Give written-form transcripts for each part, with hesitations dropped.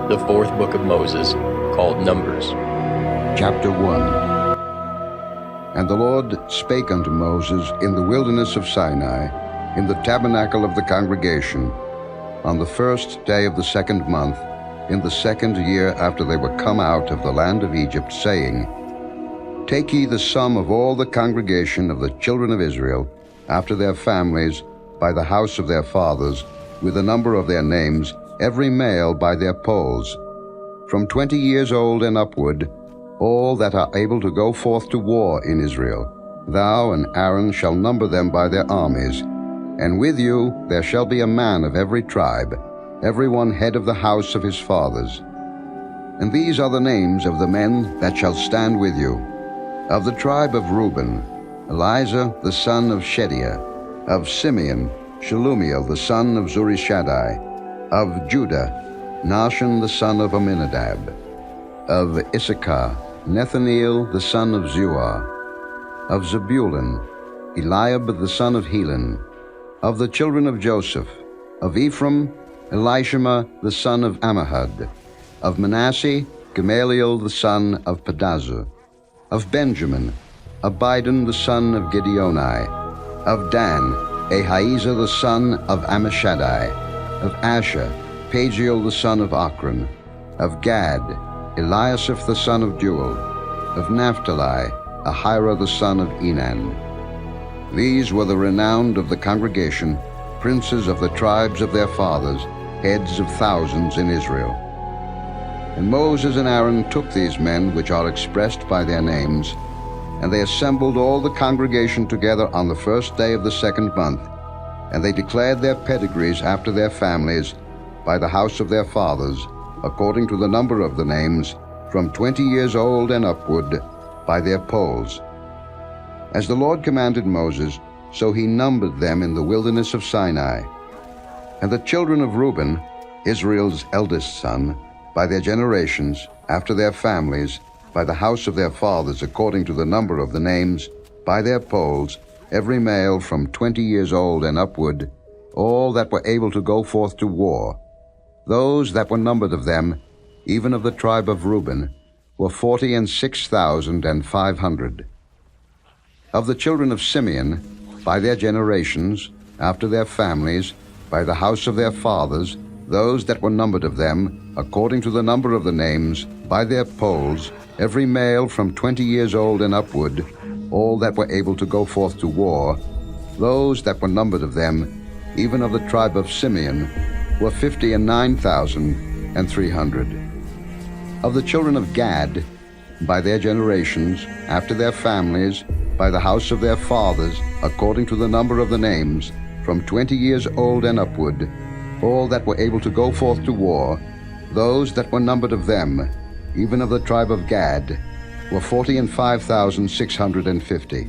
The fourth book of Moses, called Numbers. Chapter 1. And the Lord spake unto Moses in the wilderness of Sinai, in the tabernacle of the congregation, on the first day of the second month, in the second year after they were come out of the land of Egypt, saying, Take ye the sum of all the congregation of the children of Israel, after their families, by the house of their fathers, with the number of their names, every male by their polls, from 20 years old and upward, all that are able to go forth to war in Israel. Thou and Aaron shall number them by their armies, and with you there shall be a man of every tribe, every one head of the house of his fathers. And these are the names of the men that shall stand with you. Of the tribe of Reuben, Elizur the son of Shedeiah. Of Simeon, Shelumiel the son of Zurishaddai. Of Judah, Nahshon the son of Amminadab. Of Issachar, Nethaneel the son of Zuar. Of Zebulun, Eliab the son of Helon. Of the children of Joseph, of Ephraim, Elishama the son of Ammihud. Of Manasseh, Gamaliel the son of Pedazur. Of Benjamin, Abidan the son of Gideoni. Of Dan, Ahiezer the son of Ammishaddai. Of Asher, Pagiel the son of Ochran. Of Gad, Eliasaph the son of Jeuel. Of Naphtali, Ahira the son of Enan. These were the renowned of the congregation, princes of the tribes of their fathers, heads of thousands in Israel. And Moses and Aaron took these men which are expressed by their names, and they assembled all the congregation together on the first day of the second month, and they declared their pedigrees after their families, by the house of their fathers, according to the number of the names, from 20 years old and upward, by their polls. As the Lord commanded Moses, so he numbered them in the wilderness of Sinai. And the children of Reuben, Israel's eldest son, by their generations, after their families, by the house of their fathers, according to the number of the names, by their polls, every male from 20 years old and upward, all that were able to go forth to war. Those that were numbered of them, even of the tribe of Reuben, were 46,500. Of the children of Simeon, by their generations, after their families, by the house of their fathers, those that were numbered of them, according to the number of the names, by their polls, every male from 20 years old and upward, all that were able to go forth to war, those that were numbered of them, even of the tribe of Simeon, were 59,300. Of the children of Gad, by their generations, after their families, by the house of their fathers, according to the number of the names, from 20 years old and upward, all that were able to go forth to war, those that were numbered of them, even of the tribe of Gad, were 45,650.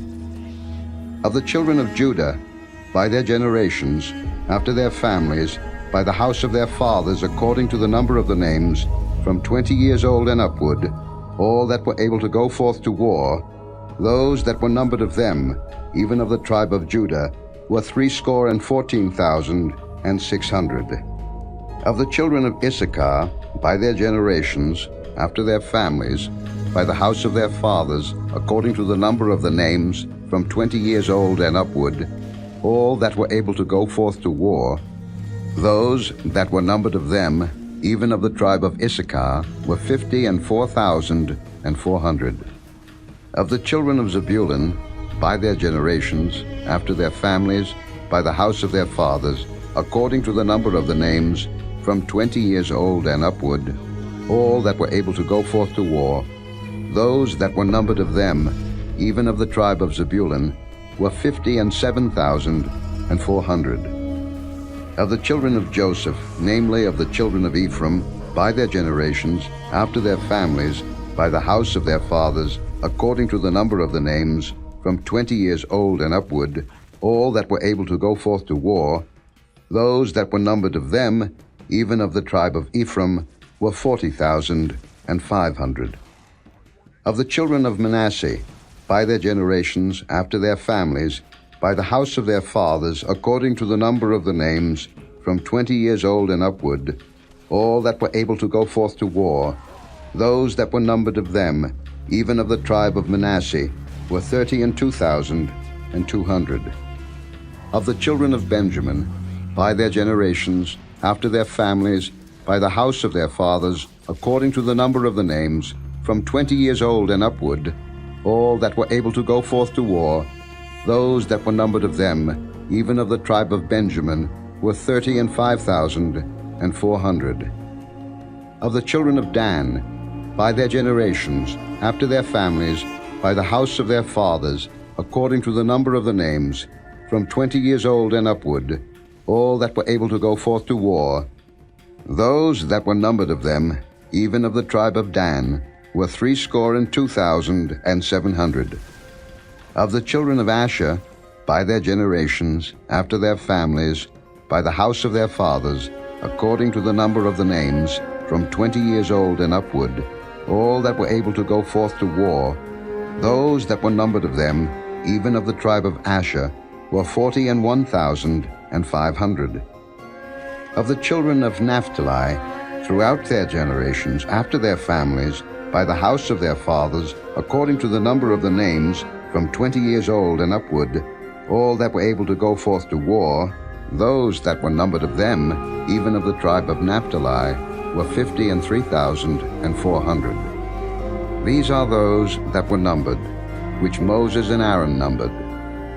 Of the children of Judah, by their generations, after their families, by the house of their fathers, according to the number of the names, from 20 years old and upward, all that were able to go forth to war, those that were numbered of them, even of the tribe of Judah, were 314,600. Of the children of Issachar, by their generations, after their families, by the house of their fathers, according to the number of the names, from 20 years old and upward, all that were able to go forth to war, those that were numbered of them, even of the tribe of Issachar, were 54,400. Of the children of Zebulun, by their generations, after their families, by the house of their fathers, according to the number of the names, from 20 years old and upward, all that were able to go forth to war, those that were numbered of them, even of the tribe of Zebulun, were 57,400. Of the children of Joseph, namely of the children of Ephraim, by their generations, after their families, by the house of their fathers, according to the number of the names, from 20 years old and upward, all that were able to go forth to war, those that were numbered of them, even of the tribe of Ephraim, were 40,500. Of the children of Manasseh, by their generations, after their families, by the house of their fathers, according to the number of the names, from 20 years old and upward, all that were able to go forth to war, those that were numbered of them, even of the tribe of Manasseh, were 32,200. Of the children of Benjamin, by their generations, after their families, by the house of their fathers, according to the number of the names, from 20 years old and upward, all that were able to go forth to war, those that were numbered of them, even of the tribe of Benjamin, were 35,400. Of the children of Dan, by their generations, after their families, by the house of their fathers, according to the number of the names, from 20 years old and upward, all that were able to go forth to war, those that were numbered of them, even of the tribe of Dan, were 62,700. Of the children of Asher, by their generations, after their families, by the house of their fathers, according to the number of the names, from 20 years old and upward, all that were able to go forth to war, those that were numbered of them, even of the tribe of Asher, were 41,500. Of the children of Naphtali, throughout their generations, after their families, by the house of their fathers, according to the number of the names, from 20 years old and upward, all that were able to go forth to war, those that were numbered of them, even of the tribe of Naphtali, were 53,400. These are those that were numbered, which Moses and Aaron numbered,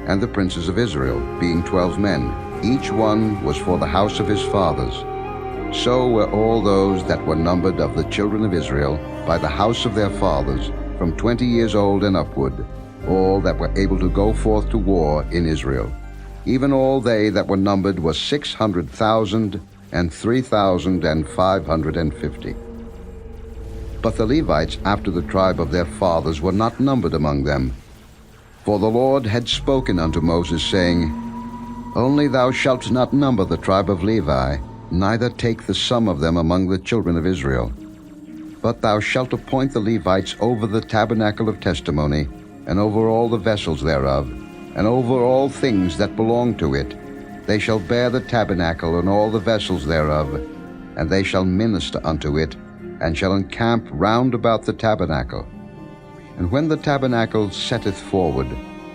and the princes of Israel, being 12 men, each one was for the house of his fathers. So were all those that were numbered of the children of Israel, by the house of their fathers, from 20 years old and upward, all that were able to go forth to war in Israel. Even all they that were numbered were 600,003,550. But the Levites after the tribe of their fathers were not numbered among them. For the Lord had spoken unto Moses, saying, Only thou shalt not number the tribe of Levi, neither take the sum of them among the children of Israel. But thou shalt appoint the Levites over the tabernacle of testimony, and over all the vessels thereof, and over all things that belong to it. They shall bear the tabernacle and all the vessels thereof, and they shall minister unto it, and shall encamp round about the tabernacle. And when the tabernacle setteth forward,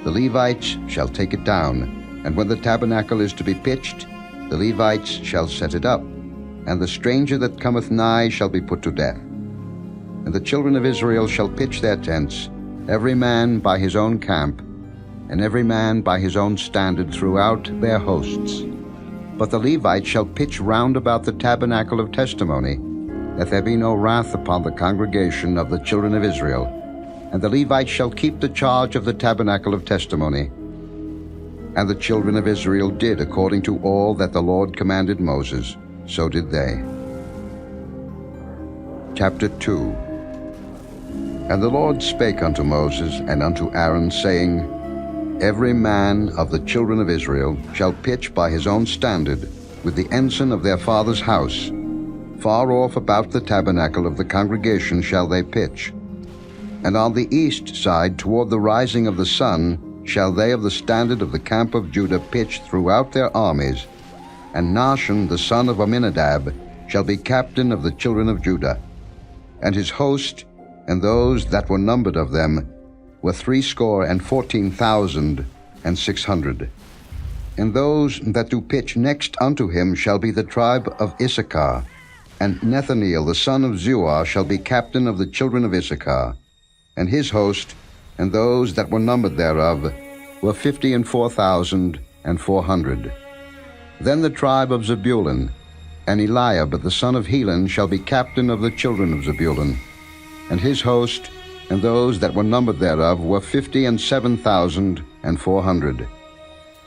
the Levites shall take it down, and when the tabernacle is to be pitched, the Levites shall set it up, and the stranger that cometh nigh shall be put to death. And the children of Israel shall pitch their tents, every man by his own camp, and every man by his own standard throughout their hosts. But the Levites shall pitch round about the tabernacle of testimony, that there be no wrath upon the congregation of the children of Israel. And the Levites shall keep the charge of the tabernacle of testimony. And the children of Israel did according to all that the Lord commanded Moses. so did they. Chapter 2. And the Lord spake unto Moses and unto Aaron, saying, Every man of the children of Israel shall pitch by his own standard with the ensign of their father's house. Far off about the tabernacle of the congregation shall they pitch. And on the east side toward the rising of the sun shall they of the standard of the camp of Judah pitch throughout their armies. And Nahshon the son of Amminadab shall be captain of the children of Judah. And his host, and those that were numbered of them, were 614,600. And those that do pitch next unto him shall be the tribe of Issachar. And Nethaneel the son of Zuar shall be captain of the children of Issachar. And his host, and those that were numbered thereof, were 54,400. Then the tribe of Zebulun, and Eliab the son of Helon shall be captain of the children of Zebulun. And his host, and those that were numbered thereof, were 57,400.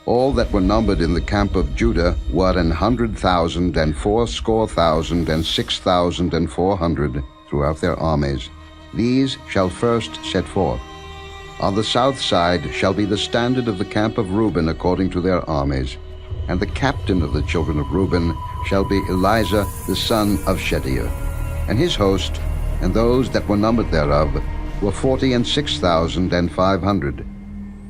All that were numbered in the camp of Judah were 100,000 and 80,000 and 6,400 throughout their armies. These shall first set forth. On the south side shall be the standard of the camp of Reuben according to their armies. And the captain of the children of Reuben shall be Elizur the son of Shedeur. And his host, and those that were numbered thereof, were 46,500.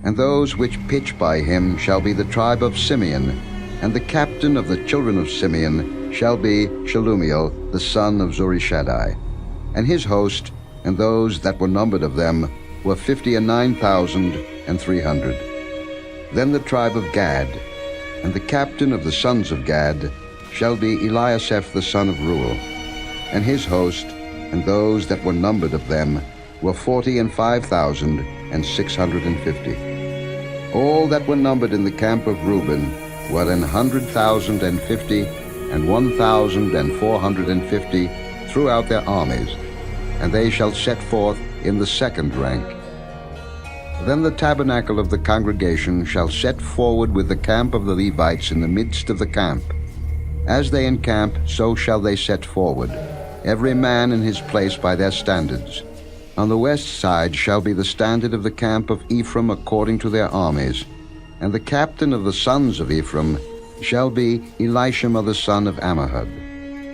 And those which pitch by him shall be the tribe of Simeon. And the captain of the children of Simeon shall be Shelumiel the son of Zurishaddai. And his host, and those that were numbered of them, were 59,300. Then the tribe of Gad, and the captain of the sons of Gad shall be Eliasaph the son of Reuel. And his host, and those that were numbered of them, were 45,650. All that were numbered in the camp of Reuben were 100,050 and 1,450 throughout their armies, and they shall set forth in the second rank. Then the tabernacle of the congregation shall set forward with the camp of the Levites in the midst of the camp. As they encamp, so shall they set forward, every man in his place by their standards. On the west side shall be the standard of the camp of Ephraim according to their armies. And the captain of the sons of Ephraim shall be Elishama the son of Ammihud.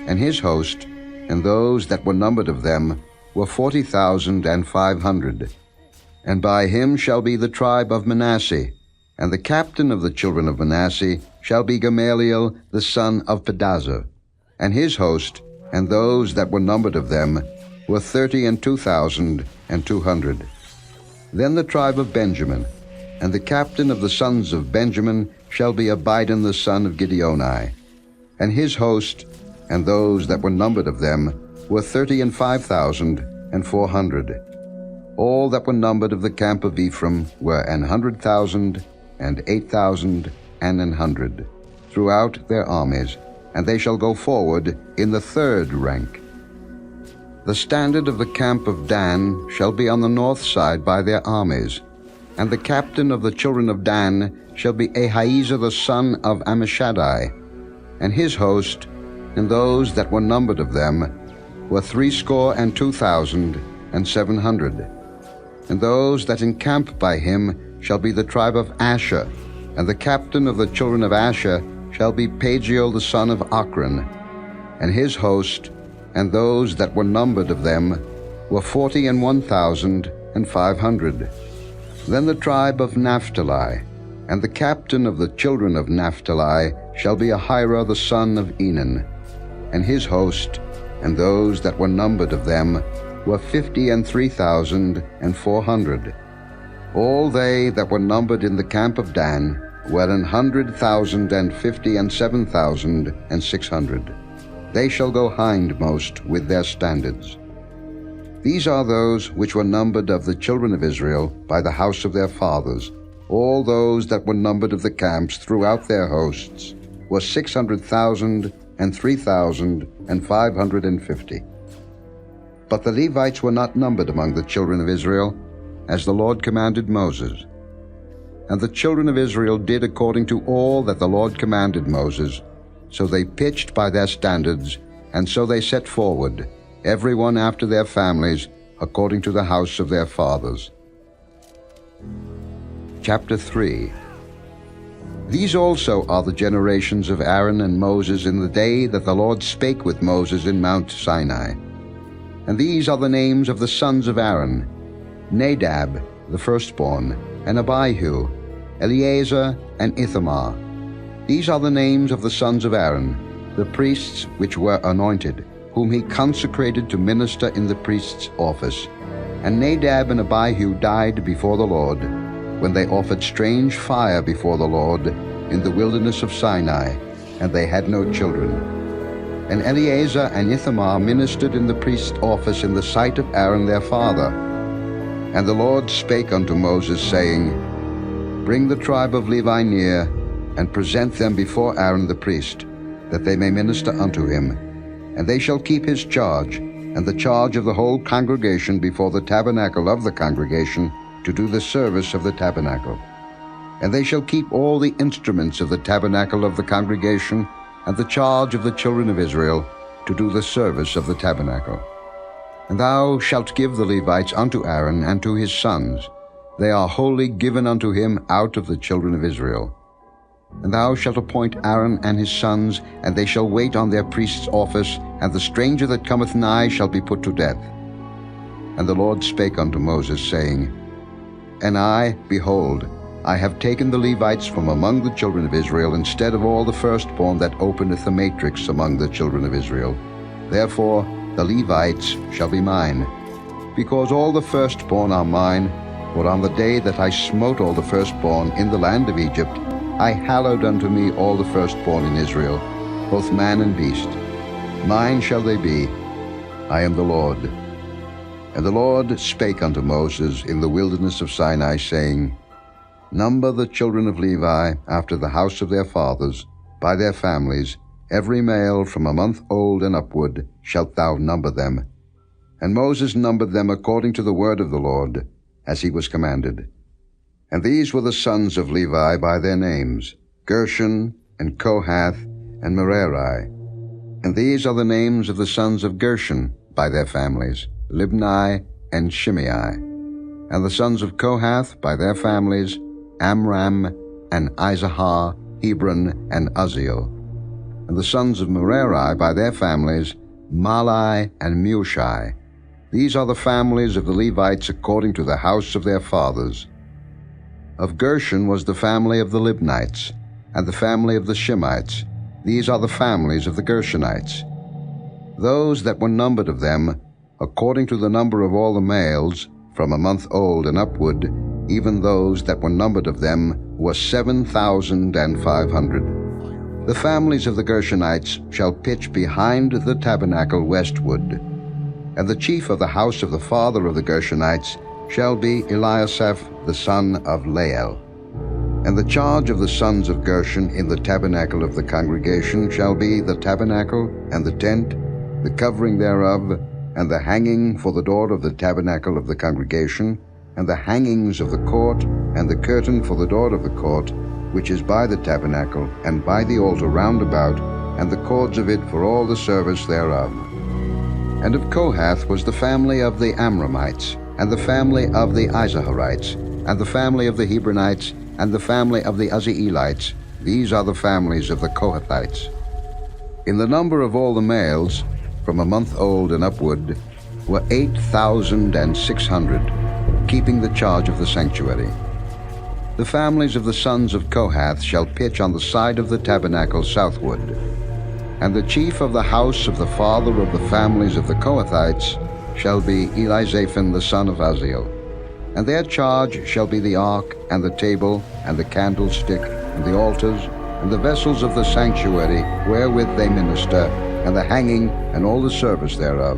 And his host, and those that were numbered of them, were 40,500. And by him shall be the tribe of Manasseh. And the captain of the children of Manasseh shall be Gamaliel the son of Pedazur. And his host, and those that were numbered of them, were 32,200. Then the tribe of Benjamin, and the captain of the sons of Benjamin shall be Abidan the son of Gideoni. And his host, and those that were numbered of them, were 35,400. All that were numbered of the camp of Ephraim were 100,000 and 8,100 throughout their armies, and they shall go forward in the third rank. The standard of the camp of Dan shall be on the north side by their armies, and the captain of the children of Dan shall be Ahiezer the son of Ammishaddai. And his host, and those that were numbered of them, were 62,700. And those that encamp by him shall be the tribe of Asher, and the captain of the children of Asher shall be Pagiel the son of Ochran. And his host, and those that were numbered of them, were 41,500. Then the tribe of Naphtali, and the captain of the children of Naphtali shall be Ahira the son of Enan. And his host, and those that were numbered of them, were 53,400. All they that were numbered in the camp of Dan were 100,050 and 7,600. They shall go hindmost with their standards. These are those which were numbered of the children of Israel by the house of their fathers. All those that were numbered of the camps throughout their hosts were 600,000 and 3,550. But the Levites were not numbered among the children of Israel, as the Lord commanded Moses. And the children of Israel did according to all that the Lord commanded Moses, So they pitched by their standards, and so they set forward, every one after their families, according to the house of their fathers. Chapter 3. These also are the generations of Aaron and Moses in the day that the Lord spake with Moses in Mount Sinai. And these are the names of the sons of Aaron: Nadab, the firstborn, and Abihu, Eleazar, and Ithamar. These are the names of the sons of Aaron, the priests which were anointed, whom he consecrated to minister in the priest's office. And Nadab and Abihu died before the Lord, when they offered strange fire before the Lord in the wilderness of Sinai, and they had no children. And Eleazar and Ithamar ministered in the priest's office in the sight of Aaron their father. And the Lord spake unto Moses, saying, Bring the tribe of Levi near, and present them before Aaron the priest, that they may minister unto him. And they shall keep his charge, and the charge of the whole congregation before the tabernacle of the congregation, to do the service of the tabernacle. And they shall keep all the instruments of the tabernacle of the congregation, and the charge of the children of Israel, to do the service of the tabernacle. And thou shalt give the Levites unto Aaron and to his sons. They are wholly given unto him out of the children of Israel. And thou shalt appoint Aaron and his sons, and they shall wait on their priest's office, and the stranger that cometh nigh shall be put to death. And the Lord spake unto Moses, saying, And I, behold, I have taken the Levites from among the children of Israel, instead of all the firstborn that openeth the matrix among the children of Israel. Therefore the Levites shall be mine. Because all the firstborn are mine, for on the day that I smote all the firstborn in the land of Egypt, I hallowed unto me all the firstborn in Israel, both man and beast. Mine shall they be. I am the Lord. And the Lord spake unto Moses in the wilderness of Sinai, saying, Number the children of Levi after the house of their fathers, by their families, every male from a month old and upward shalt thou number them. And Moses numbered them according to the word of the Lord, as he was commanded. And these were the sons of Levi by their names, Gershon, and Kohath, and Merari. And these are the names of the sons of Gershon by their families, Libni and Shimei. And the sons of Kohath by their families, Amram and Izahar, Hebron and Uzziel. And the sons of Merari by their families, Mahli and Mushi. These are the families of the Levites according to the house of their fathers. Of Gershon was the family of the Libnites, and the family of the Shimites. These are the families of the Gershonites. Those that were numbered of them, according to the number of all the males, from a month old and upward, even those that were numbered of them, were 7,500. The families of the Gershonites shall pitch behind the tabernacle westward. And the chief of the house of the father of the Gershonites shall be Eliasaph the son of Lael. And the charge of the sons of Gershon in the tabernacle of the congregation shall be the tabernacle, and the tent, the covering thereof, and the hanging for the door of the tabernacle of the congregation, and the hangings of the court, and the curtain for the door of the court, which is by the tabernacle, and by the altar round about, and the cords of it for all the service thereof. And of Kohath was the family of the Amramites, and the family of the Izaharites, and the family of the Hebronites, and the family of the Uzzielites. These are the families of the Kohathites. In the number of all the males, from a month old and upward, were 8,600, keeping the charge of the sanctuary. The families of the sons of Kohath shall pitch on the side of the tabernacle southward. And the chief of the house of the father of the families of the Kohathites shall be Elizaphan the son of Uzziel. And their charge shall be the ark, and the table, and the candlestick, and the altars, and the vessels of the sanctuary wherewith they minister, and the hanging, and all the service thereof.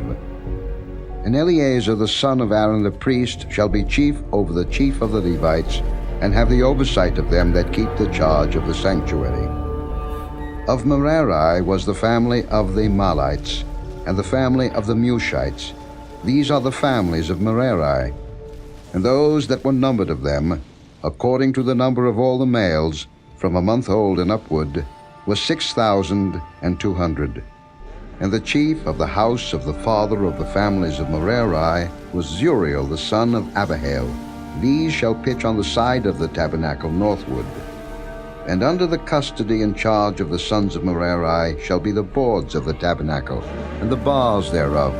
And Eleazar the son of Aaron the priest shall be chief over the chief of the Levites, and have the oversight of them that keep the charge of the sanctuary. Of Merari was the family of the Mahlites, and the family of the Mushites. These are the families of Merari. And those that were numbered of them, according to the number of all the males, from a month old and upward, were 6,200. And the chief of the house of the father of the families of Merari was Zuriel the son of Abihail. These shall pitch on the side of the tabernacle northward. And under the custody and charge of the sons of Merari shall be the boards of the tabernacle, and the bars thereof,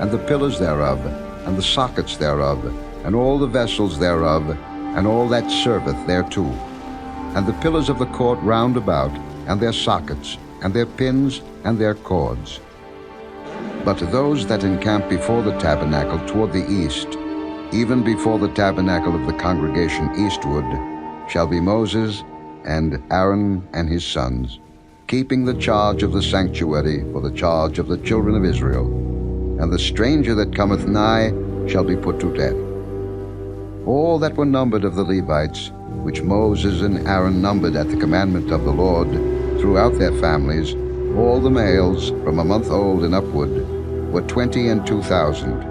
and the pillars thereof, and the sockets thereof, and all the vessels thereof, and all that serveth thereto, and the pillars of the court round about, and their sockets, and their pins, and their cords. But those that encamp before the tabernacle toward the east, even before the tabernacle of the congregation eastward, shall be Moses and Aaron and his sons, keeping the charge of the sanctuary for the charge of the children of Israel. And the stranger that cometh nigh shall be put to death. All that were numbered of the Levites, which Moses and Aaron numbered at the commandment of the Lord, throughout their families, all the males from a month old and upward, were 22,000.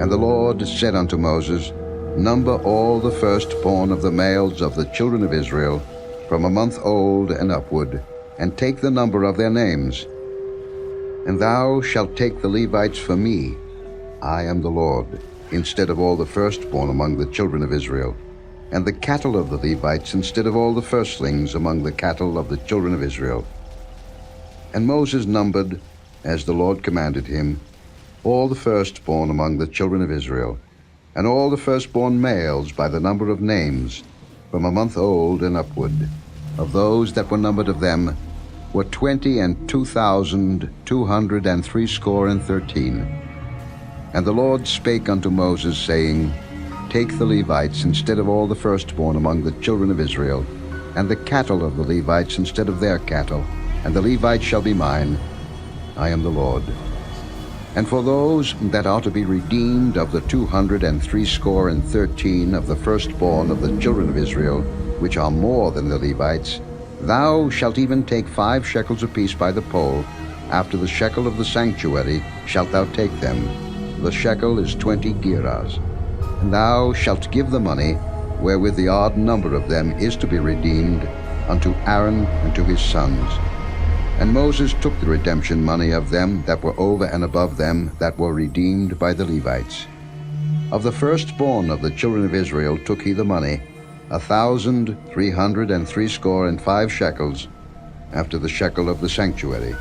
And the Lord said unto Moses, Number all the firstborn of the males of the children of Israel, from a month old and upward, and take the number of their names. And thou shalt take the Levites for me, I am the Lord, instead of all the firstborn among the children of Israel, and the cattle of the Levites instead of all the firstlings among the cattle of the children of Israel. And Moses numbered, as the Lord commanded him, all the firstborn among the children of Israel, and all the firstborn males by the number of names, from a month old and upward, of those that were numbered of them, were 22,213. And the Lord spake unto Moses, saying, Take the Levites instead of all the firstborn among the children of Israel, and the cattle of the Levites instead of their cattle, and the Levites shall be mine. I am the Lord. And for those that are to be redeemed of the 213 of the firstborn of the children of Israel, which are more than the Levites, thou shalt even take 5 shekels apiece by the poll. After the shekel of the sanctuary shalt thou take them. The shekel is 20 gerahs. And thou shalt give the money, wherewith the odd number of them is to be redeemed, unto Aaron and to his sons. And Moses took the redemption money of them that were over and above them that were redeemed by the Levites. Of the firstborn of the children of Israel took he the money, 1,365 shekels, after the shekel of the sanctuary.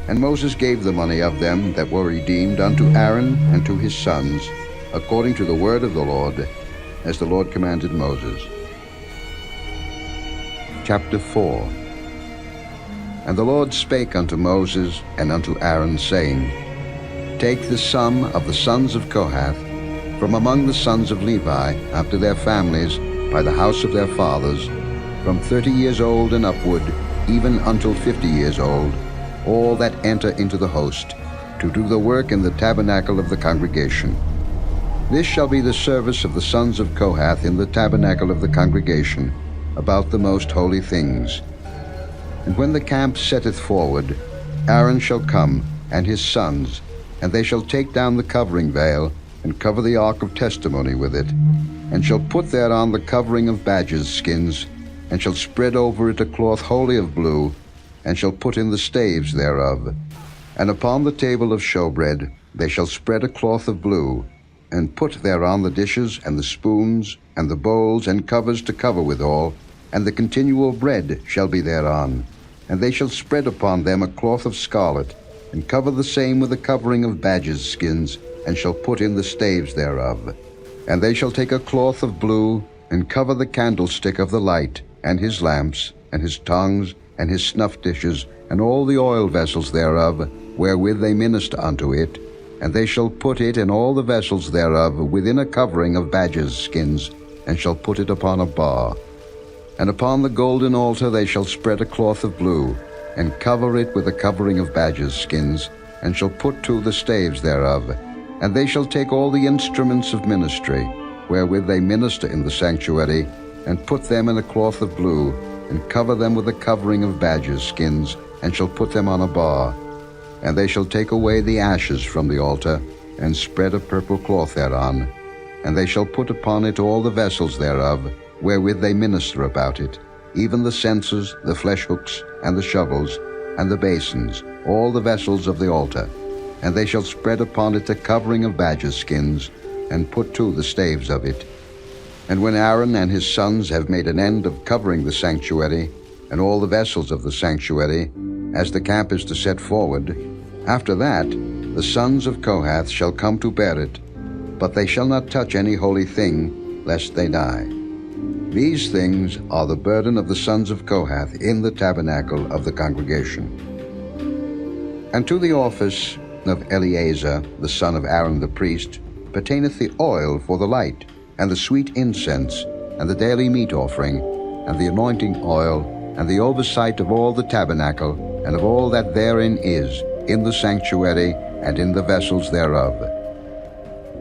And Moses gave the money of them that were redeemed unto Aaron and to his sons, according to the word of the Lord, as the Lord commanded Moses. Chapter 4. And the Lord spake unto Moses and unto Aaron, saying, Take the sum of the sons of Kohath, from among the sons of Levi, after their families, by the house of their fathers, from 30 years old and upward, even until 50 years old, all that enter into the host, to do the work in the tabernacle of the congregation. This shall be the service of the sons of Kohath in the tabernacle of the congregation, about the most holy things. And when the camp setteth forward, Aaron shall come, and his sons, and they shall take down the covering veil, and cover the ark of testimony with it, and shall put thereon the covering of badgers' skins, and shall spread over it a cloth wholly of blue, and shall put in the staves thereof. And upon the table of showbread they shall spread a cloth of blue, and put thereon the dishes, and the spoons, and the bowls, and covers to cover withal, and the continual bread shall be thereon. And they shall spread upon them a cloth of scarlet, and cover the same with a covering of badgers' skins, and shall put in the staves thereof. And they shall take a cloth of blue, and cover the candlestick of the light, and his lamps, and his tongues, and his snuff dishes, and all the oil vessels thereof, wherewith they minister unto it. And they shall put it and all the vessels thereof within a covering of badgers' skins, and shall put it upon a bar. And upon the golden altar they shall spread a cloth of blue, and cover it with a covering of badgers' skins, and shall put to the staves thereof. And they shall take all the instruments of ministry, wherewith they minister in the sanctuary, and put them in a cloth of blue, and cover them with a covering of badgers' skins, and shall put them on a bar. And they shall take away the ashes from the altar, and spread a purple cloth thereon. And they shall put upon it all the vessels thereof, wherewith they minister about it, even the censers, the flesh hooks, and the shovels, and the basins, all the vessels of the altar. And they shall spread upon it a covering of badgers' skins, and put to the staves of it. And when Aaron and his sons have made an end of covering the sanctuary, and all the vessels of the sanctuary, as the camp is to set forward, after that the sons of Kohath shall come to bear it, but they shall not touch any holy thing, lest they die. These things are the burden of the sons of Kohath in the tabernacle of the congregation. And to the office of Eleazar, the son of Aaron the priest, pertaineth the oil for the light, and the sweet incense, and the daily meat offering, and the anointing oil, and the oversight of all the tabernacle, and of all that therein is, in the sanctuary, and in the vessels thereof.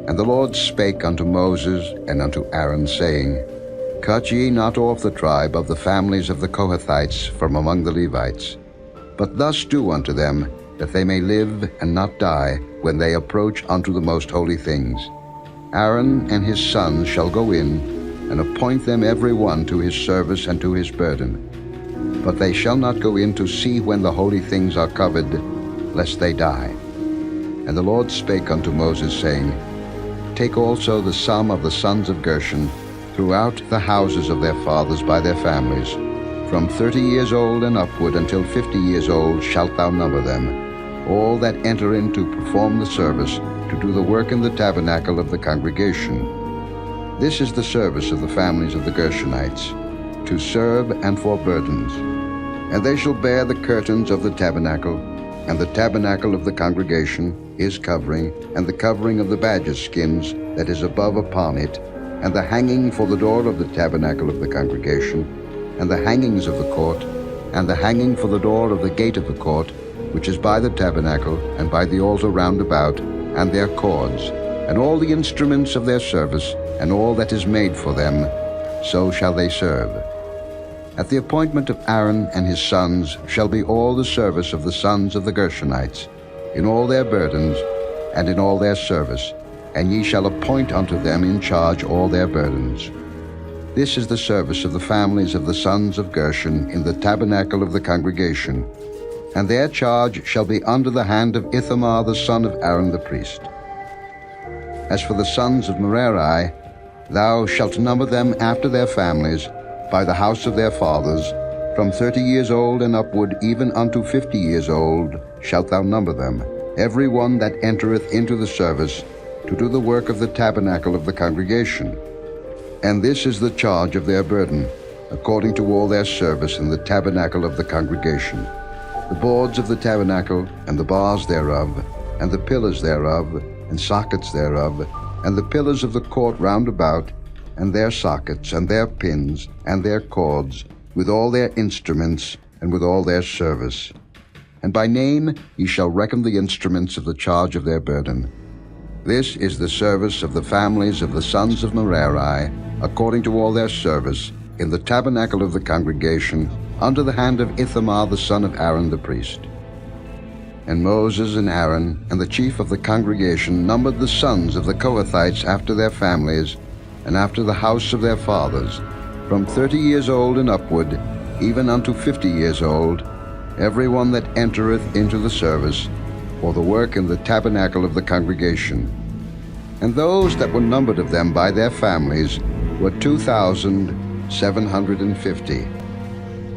And the Lord spake unto Moses and unto Aaron, saying, Cut ye not off the tribe of the families of the Kohathites from among the Levites, but thus do unto them, that they may live and not die when they approach unto the most holy things. Aaron and his sons shall go in, and appoint them every one to his service and to his burden. But they shall not go in to see when the holy things are covered, lest they die. And the Lord spake unto Moses, saying, Take also the sum of the sons of Gershon throughout the houses of their fathers by their families. From 30 years old and upward until 50 years old shalt thou number them, all that enter in to perform the service, to do the work in the tabernacle of the congregation. This is the service of the families of the Gershonites, to serve and for burdens. And they shall bear the curtains of the tabernacle, and the tabernacle of the congregation, his covering, and the covering of the badger skins that is above upon it, and the hanging for the door of the tabernacle of the congregation, and the hangings of the court, and the hanging for the door of the gate of the court, which is by the tabernacle, and by the altar round about, and their cords, and all the instruments of their service, and all that is made for them, so shall they serve. At the appointment of Aaron and his sons shall be all the service of the sons of the Gershonites, in all their burdens, and in all their service, and ye shall appoint unto them in charge all their burdens. This is the service of the families of the sons of Gershon in the tabernacle of the congregation, and their charge shall be under the hand of Ithamar the son of Aaron the priest. As for the sons of Merari, thou shalt number them after their families, by the house of their fathers, from 30 years old and upward even unto 50 years old shalt thou number them, every one that entereth into the service, to do the work of the tabernacle of the congregation. And this is the charge of their burden, according to all their service in the tabernacle of the congregation: the boards of the tabernacle, and the bars thereof, and the pillars thereof, and sockets thereof, and the pillars of the court round about, and their sockets, and their pins, and their cords, with all their instruments, and with all their service. And by name ye shall reckon the instruments of the charge of their burden. This is the service of the families of the sons of Merari, according to all their service, in the tabernacle of the congregation, under the hand of Ithamar the son of Aaron the priest. And Moses and Aaron and the chief of the congregation numbered the sons of the Kohathites after their families, and after the house of their fathers, from 30 years old and upward, even unto 50 years old, every one that entereth into the service, for the work in the tabernacle of the congregation. And those that were numbered of them by their families were 2,750.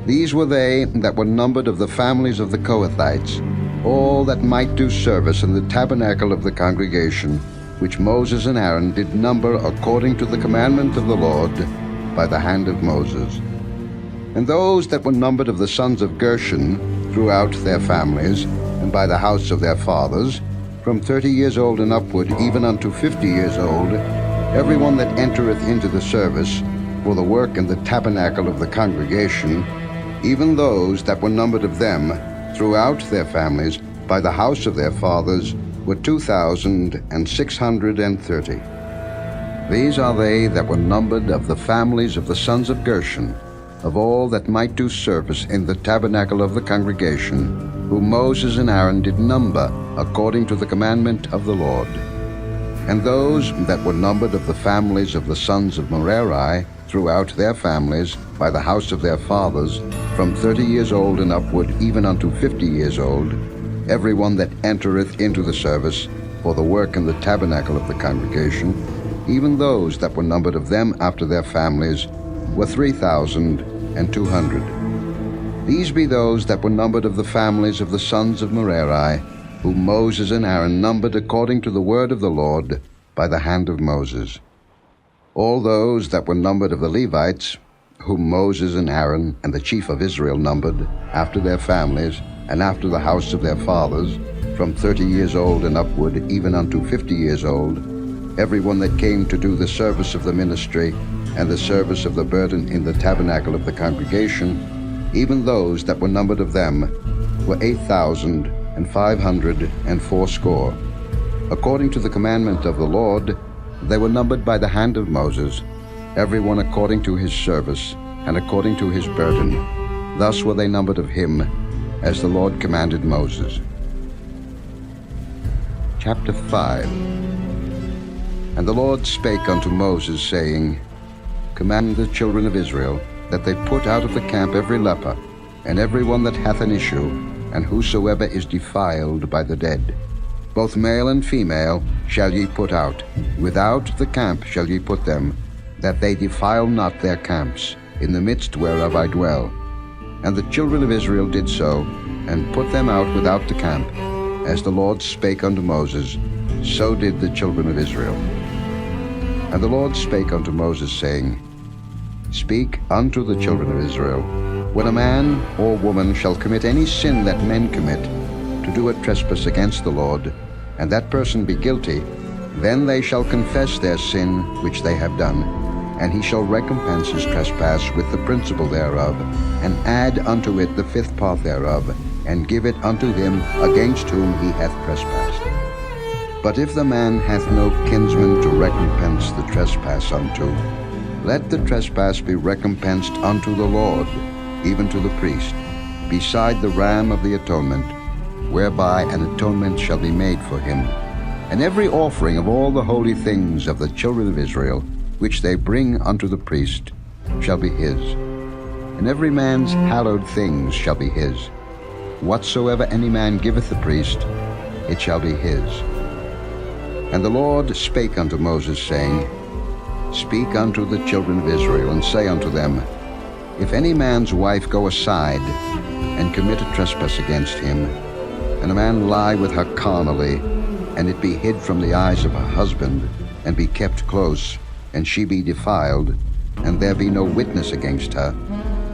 These were they that were numbered of the families of the Kohathites, all that might do service in the tabernacle of the congregation, which Moses and Aaron did number according to the commandment of the Lord by the hand of Moses. And those that were numbered of the sons of Gershon throughout their families, and by the house of their fathers, from 30 years old and upward even unto 50 years old, every one that entereth into the service for the work in the tabernacle of the congregation, even those that were numbered of them throughout their families by the house of their fathers, were 2,630. These are they that were numbered of the families of the sons of Gershon, of all that might do service in the tabernacle of the congregation, whom Moses and Aaron did number according to the commandment of the Lord. And those that were numbered of the families of the sons of Merari, throughout their families by the house of their fathers, from 30 years old and upward, even unto 50 years old, every one that entereth into the service for the work in the tabernacle of the congregation, even those that were numbered of them after their families, were 3,200. These be those that were numbered of the families of the sons of Merari, whom Moses and Aaron numbered according to the word of the Lord by the hand of Moses. All those that were numbered of the Levites, whom Moses and Aaron and the chief of Israel numbered, after their families, and after the house of their fathers, from 30 years old and upward, even unto 50 years old, every one that came to do the service of the ministry and the service of the burden in the tabernacle of the congregation, even those that were numbered of them, were 8,580. According to the commandment of the Lord, they were numbered by the hand of Moses, every one according to his service, and according to his burden. Thus were they numbered of him, as the Lord commanded Moses. Chapter 5. And the Lord spake unto Moses, saying, Command the children of Israel, that they put out of the camp every leper, and every one that hath an issue, and whosoever is defiled by the dead. Both male and female shall ye put out. Without the camp shall ye put them, that they defile not their camps, in the midst whereof I dwell. And the children of Israel did so, and put them out without the camp. As the Lord spake unto Moses, so did the children of Israel. And the Lord spake unto Moses, saying, Speak unto the children of Israel, when a man or woman shall commit any sin that men commit, to do a trespass against the Lord, and that person be guilty, then they shall confess their sin which they have done, and he shall recompense his trespass with the principal thereof, and add unto it the fifth part thereof, and give it unto him against whom he hath trespassed. But if the man hath no kinsman to recompense the trespass unto, let the trespass be recompensed unto the Lord, even to the priest, beside the ram of the atonement, whereby an atonement shall be made for him. And every offering of all the holy things of the children of Israel, which they bring unto the priest, shall be his. And every man's hallowed things shall be his. Whatsoever any man giveth the priest, it shall be his. And the Lord spake unto Moses, saying, Speak unto the children of Israel, and say unto them, If any man's wife go aside, and commit a trespass against him, and a man lie with her carnally, and it be hid from the eyes of her husband, and be kept close, and she be defiled, and there be no witness against her,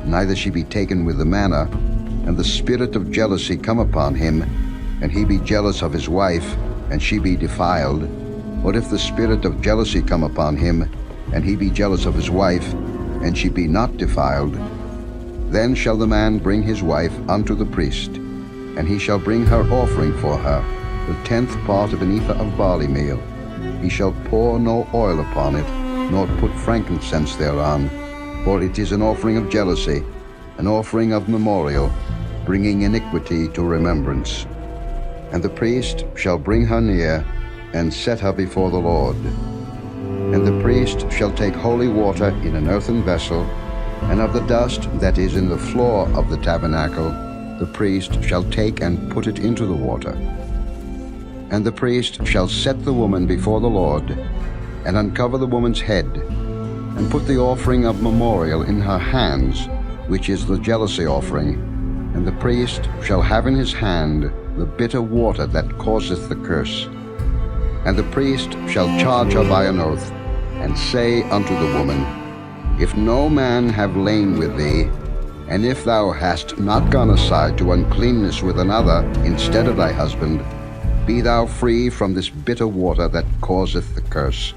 neither she be taken with the manner, and the spirit of jealousy come upon him, and he be jealous of his wife, and she be defiled, or if the spirit of jealousy come upon him, and he be jealous of his wife, and she be not defiled, then shall the man bring his wife unto the priest, and he shall bring her offering for her, the 10th part of an ephah of barley meal. He shall pour no oil upon it, nor put frankincense thereon, for it is an offering of jealousy, an offering of memorial, bringing iniquity to remembrance. And the priest shall bring her near, and set her before the Lord. And the priest shall take holy water in an earthen vessel, and of the dust that is in the floor of the tabernacle, the priest shall take and put it into the water. And the priest shall set the woman before the Lord, and uncover the woman's head, and put the offering of memorial in her hands, which is the jealousy offering. And the priest shall have in his hand the bitter water that causeth the curse. And the priest shall charge her by an oath, and say unto the woman, If no man have lain with thee, and if thou hast not gone aside to uncleanness with another instead of thy husband, be thou free from this bitter water that causeth the curse.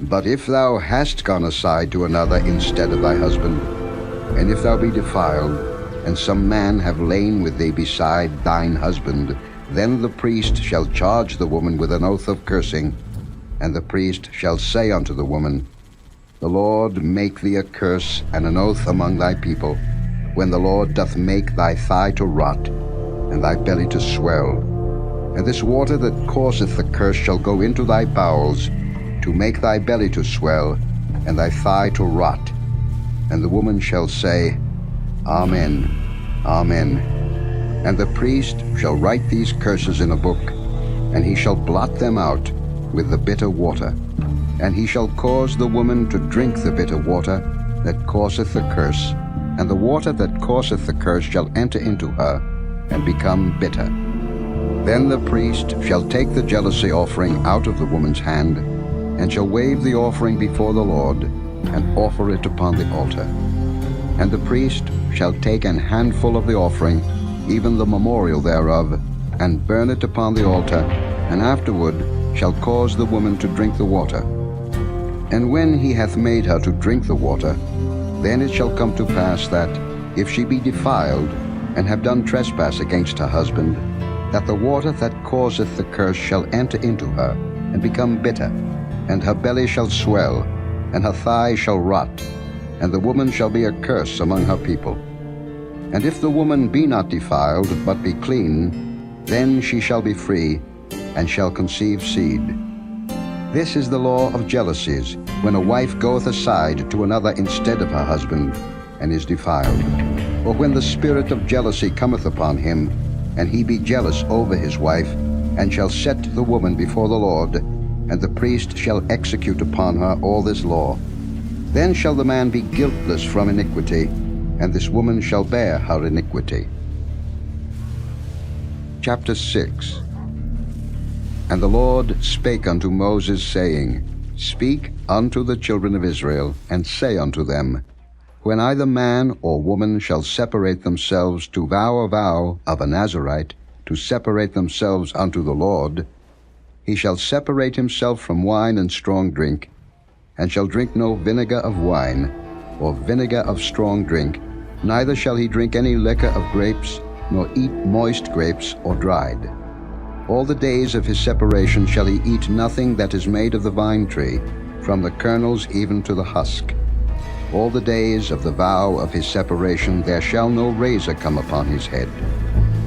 But if thou hast gone aside to another instead of thy husband, and if thou be defiled, and some man have lain with thee beside thine husband, then the priest shall charge the woman with an oath of cursing, and the priest shall say unto the woman, The Lord make thee a curse and an oath among thy people, when the Lord doth make thy thigh to rot, and thy belly to swell. And this water that causeth the curse shall go into thy bowels, to make thy belly to swell, and thy thigh to rot. And the woman shall say, Amen, Amen. And the priest shall write these curses in a book, and he shall blot them out with the bitter water. And he shall cause the woman to drink the bitter water that causeth the curse, and the water that causeth the curse shall enter into her, and become bitter. Then the priest shall take the jealousy offering out of the woman's hand, and shall wave the offering before the Lord, and offer it upon the altar. And the priest shall take an handful of the offering, even the memorial thereof, and burn it upon the altar, and afterward shall cause the woman to drink the water. And when he hath made her to drink the water, then it shall come to pass that, if she be defiled, and have done trespass against her husband, that the water that causeth the curse shall enter into her, and become bitter, and her belly shall swell, and her thigh shall rot, and the woman shall be a curse among her people. And if the woman be not defiled, but be clean, then she shall be free, and shall conceive seed. This is the law of jealousies, when a wife goeth aside to another instead of her husband, and is defiled. Or when the spirit of jealousy cometh upon him, and he be jealous over his wife, and shall set the woman before the Lord, and the priest shall execute upon her all this law. Then shall the man be guiltless from iniquity, and this woman shall bear her iniquity. Chapter 6. And the Lord spake unto Moses, saying, Speak unto the children of Israel, and say unto them, When either man or woman shall separate themselves to vow a vow of a Nazarite, to separate themselves unto the Lord, he shall separate himself from wine and strong drink, and shall drink no vinegar of wine, or vinegar of strong drink, neither shall he drink any liquor of grapes, nor eat moist grapes or dried. All the days of his separation shall he eat nothing that is made of the vine tree, from the kernels even to the husk. All the days of the vow of his separation there shall no razor come upon his head,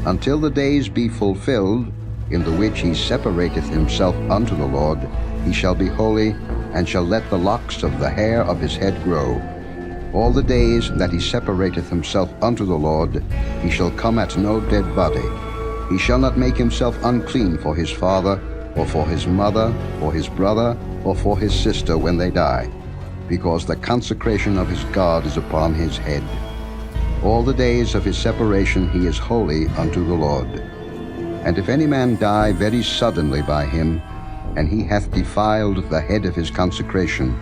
until the days be fulfilled, in the which he separateth himself unto the Lord. He shall be holy, and shall let the locks of the hair of his head grow. All the days that he separateth himself unto the Lord, he shall come at no dead body. He shall not make himself unclean for his father, or for his mother, or his brother, or for his sister when they die, because the consecration of his God is upon his head. All the days of his separation he is holy unto the Lord. And if any man die very suddenly by him, and he hath defiled the head of his consecration,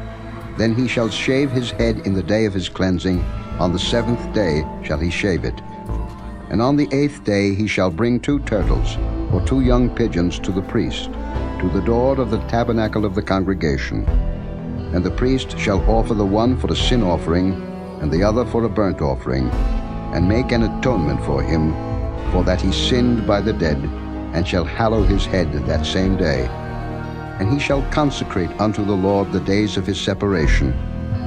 then he shall shave his head in the day of his cleansing. On the 7th day shall he shave it. And on the 8th day he shall bring 2 turtles, or 2 young pigeons to the priest, to the door of the tabernacle of the congregation. And the priest shall offer the one for a sin offering, and the other for a burnt offering, and make an atonement for him, for that he sinned by the dead, and shall hallow his head that same day. And he shall consecrate unto the Lord the days of his separation,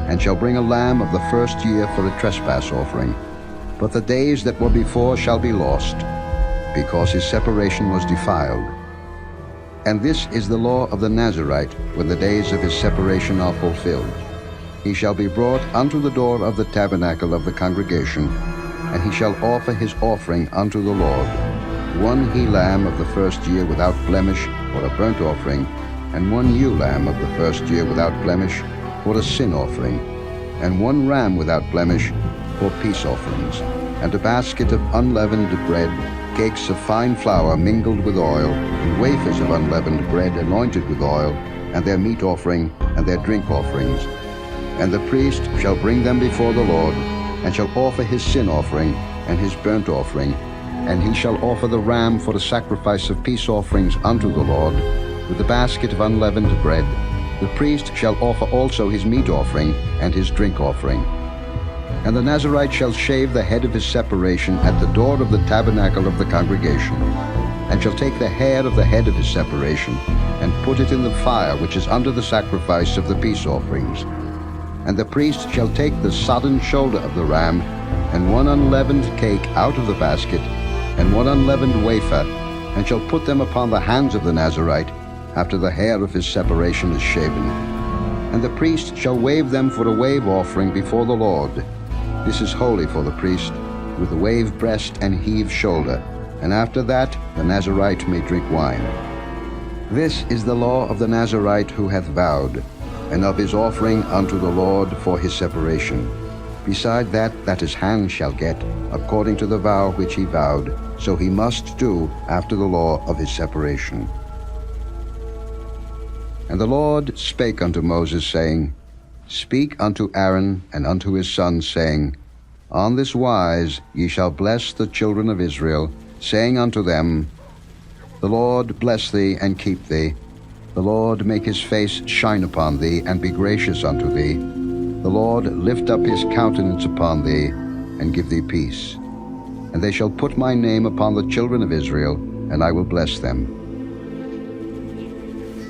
and shall bring a lamb of the first year for a trespass offering. But the days that were before shall be lost, because his separation was defiled. And this is the law of the Nazarite, when the days of his separation are fulfilled. He shall be brought unto the door of the tabernacle of the congregation, and he shall offer his offering unto the Lord, 1 he-lamb of the first year without blemish for a burnt offering, and 1 ewe-lamb of the first year without blemish for a sin offering, and 1 ram without blemish for peace offerings, and a basket of unleavened bread, cakes of fine flour mingled with oil, and wafers of unleavened bread anointed with oil, and their meat offering and their drink offerings. And the priest shall bring them before the Lord, and shall offer his sin offering and his burnt offering, and he shall offer the ram for the sacrifice of peace offerings unto the Lord, with the basket of unleavened bread. The priest shall offer also his meat offering and his drink offering. And the Nazarite shall shave the head of his separation at the door of the tabernacle of the congregation, and shall take the hair of the head of his separation, and put it in the fire which is under the sacrifice of the peace offerings. And the priest shall take the sodden shoulder of the ram, and 1 unleavened cake out of the basket, and 1 unleavened wafer, and shall put them upon the hands of the Nazarite, after the hair of his separation is shaven. And the priest shall wave them for a wave offering before the Lord. This is holy for the priest, with a wave breast and heave shoulder, and after that the Nazirite may drink wine. This is the law of the Nazirite who hath vowed, and of his offering unto the Lord for his separation. Beside that his hand shall get, according to the vow which he vowed, so he must do after the law of his separation. And the Lord spake unto Moses, saying, Speak unto Aaron and unto his sons, saying, On this wise ye shall bless the children of Israel, saying unto them, The Lord bless thee and keep thee. The Lord make his face shine upon thee, and be gracious unto thee. The Lord lift up his countenance upon thee, and give thee peace. And they shall put my name upon the children of Israel, and I will bless them.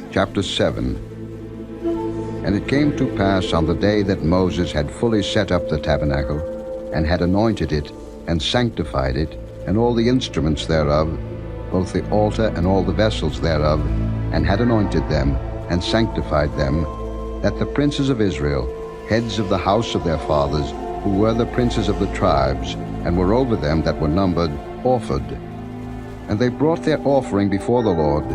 Chapter 7. And it came to pass on the day that Moses had fully set up the tabernacle, and had anointed it, and sanctified it, and all the instruments thereof, both the altar and all the vessels thereof, and had anointed them, and sanctified them, that the princes of Israel, heads of the house of their fathers, who were the princes of the tribes, and were over them that were numbered, offered. And they brought their offering before the Lord,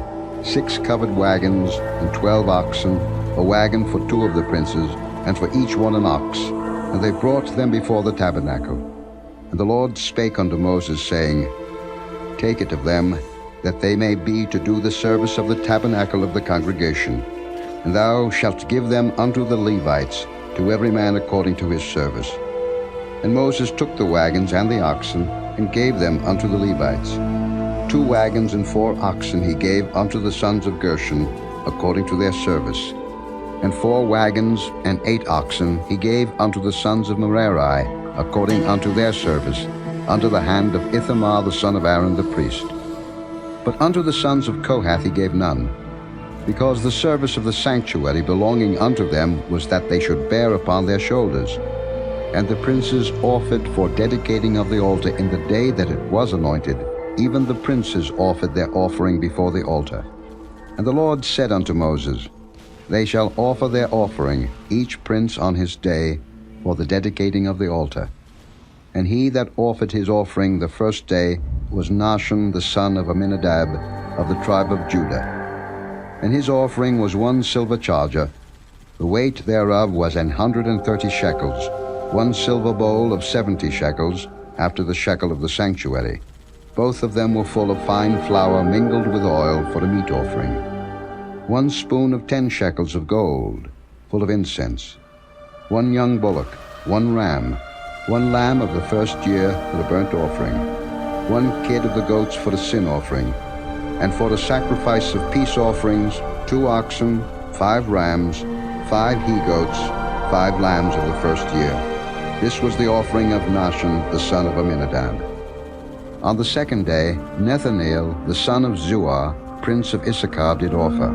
6 covered wagons, and 12 oxen, a wagon for 2 of the princes, and for each one an ox. And they brought them before the tabernacle. And the Lord spake unto Moses, saying, Take it of them, that they may be to do the service of the tabernacle of the congregation. And thou shalt give them unto the Levites, to every man according to his service. And Moses took the wagons and the oxen, and gave them unto the Levites. 2 wagons and 4 oxen he gave unto the sons of Gershon, according to their service. And 4 wagons and 8 oxen he gave unto the sons of Merari, according unto their service, unto the hand of Ithamar the son of Aaron the priest. But unto the sons of Kohath he gave none, because the service of the sanctuary belonging unto them was that they should bear upon their shoulders. And the princes offered for dedicating of the altar in the day that it was anointed. Even the princes offered their offering before the altar. And the Lord said unto Moses, They shall offer their offering, each prince on his day, for the dedicating of the altar. And he that offered his offering the first day was Nahshon the son of Amminadab, of the tribe of Judah. And his offering was 1 silver charger. The weight thereof was 130 shekels, 1 silver bowl of 70 shekels, after the shekel of the sanctuary. Both of them were full of fine flour mingled with oil for a meat offering. 1 spoon of 10 shekels of gold, full of incense. 1 young bullock, 1 ram, 1 lamb of the first year for the burnt offering. 1 kid of the goats for the sin offering. And for the sacrifice of peace offerings, 2 oxen, 5 rams, 5 he-goats, 5 lambs of the first year. This was the offering of Nahshon the son of Amminadab. On the second day, Nethaneel the son of Zuar, prince of Issachar, did offer.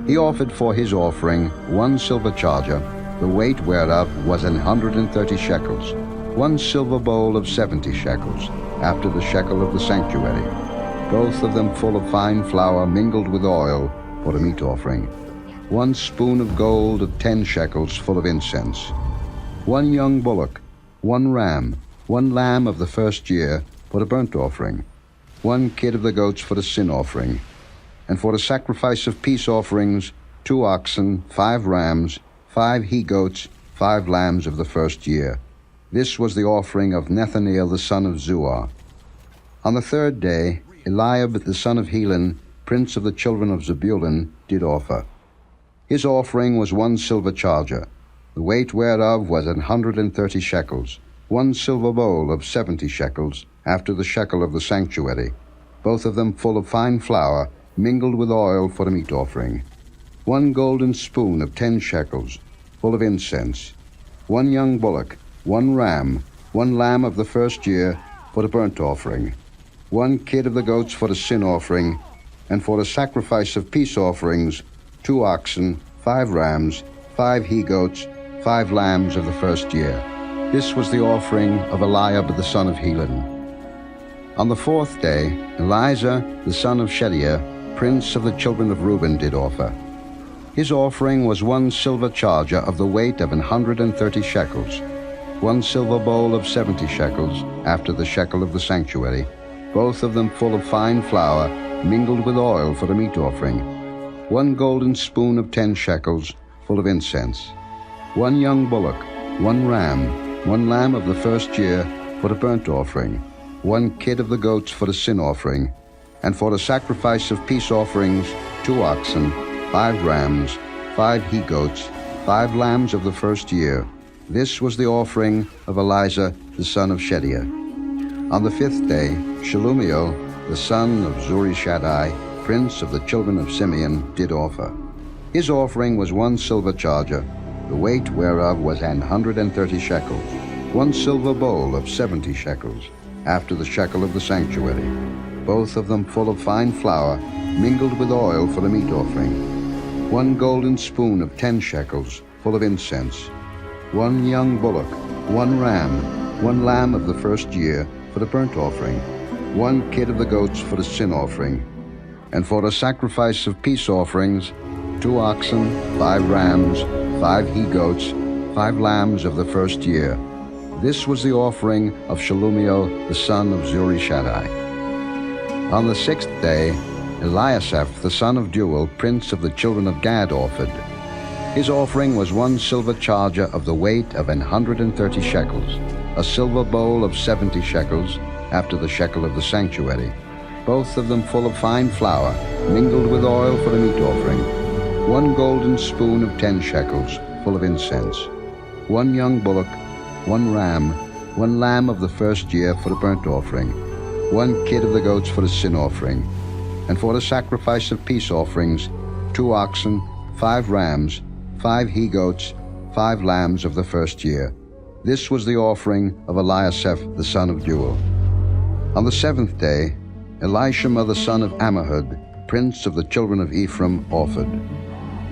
He offered for his offering 1 silver charger, the weight whereof was 130 shekels, 1 silver bowl of 70 shekels, after the shekel of the sanctuary, both of them full of fine flour mingled with oil for a meat offering. 1 spoon of gold of 10 shekels full of incense. 1 young bullock, 1 ram, 1 lamb of the first year for the burnt offering. 1 kid of the goats for the sin offering. And for the sacrifice of peace offerings, 2 oxen, 5 rams, 5 he-goats, 5 lambs of the first year. This was the offering of Nethaneel the son of Zuar. On the third day, Eliab the son of Helon, prince of the children of Zebulun, did offer. His offering was 1 silver charger, the weight whereof was 130 shekels, 1 silver bowl of 70 shekels, after the shekel of the sanctuary, both of them full of fine flour, mingled with oil for a meat offering. 1 golden spoon of 10 shekels, full of incense. 1 young bullock, 1 ram, 1 lamb of the first year for the burnt offering. 1 kid of the goats for the sin offering, and for the sacrifice of peace offerings, 2 oxen, 5 rams, 5 he-goats, 5 lambs of the first year. This was the offering of Eliab the son of Helon. On the 4th day, Elizur the son of Shedeiah, prince of the children of Reuben, did offer. His offering was 1 silver charger of the weight of 130 shekels, 1 silver bowl of 70 shekels, after the shekel of the sanctuary, both of them full of fine flour, mingled with oil for the meat offering, 1 golden spoon of 10 shekels, full of incense, 1 young bullock, 1 ram, 1 lamb of the first year for the burnt offering, 1 kid of the goats for the sin offering, and for the sacrifice of peace offerings, 2 oxen, 5 rams, 5 he-goats, 5 lambs of the first year. This was the offering of Eliza the son of Shedeiah. On the 5th day, Shelumiel, the son of Zurishaddai, prince of the children of Simeon, did offer. His offering was 1 silver charger, the weight whereof was 130 shekels, 1 silver bowl of 70 shekels, after the shekel of the sanctuary, both of them full of fine flour, mingled with oil for the meat offering, 1 golden spoon of 10 shekels, full of incense, 1 young bullock, 1 ram, 1 lamb of the first year for the burnt offering, 1 kid of the goats for the sin offering, and for the sacrifice of peace offerings, 2 oxen, 5 rams, 5 he-goats, 5 lambs of the first year. This was the offering of Shelumiel the son of Zurishaddai. On the 6th day, Eliasaph the son of Deuel, prince of the children of Gad, offered. His offering was 1 silver charger of the weight of 130 shekels, a silver bowl of 70 shekels, after the shekel of the sanctuary, both of them full of fine flour, mingled with oil for the meat offering, 1 golden spoon of 10 shekels, full of incense, 1 young bullock, 1 ram, 1 lamb of the first year for the burnt offering, 1 kid of the goats for the sin offering, and for the sacrifice of peace offerings, 2 oxen, 5 rams, 5 he-goats, 5 lambs of the first year. This was the offering of Eliasaph the son of Deuel. On the 7th day, Elishama the son of Ammihud, prince of the children of Ephraim, offered.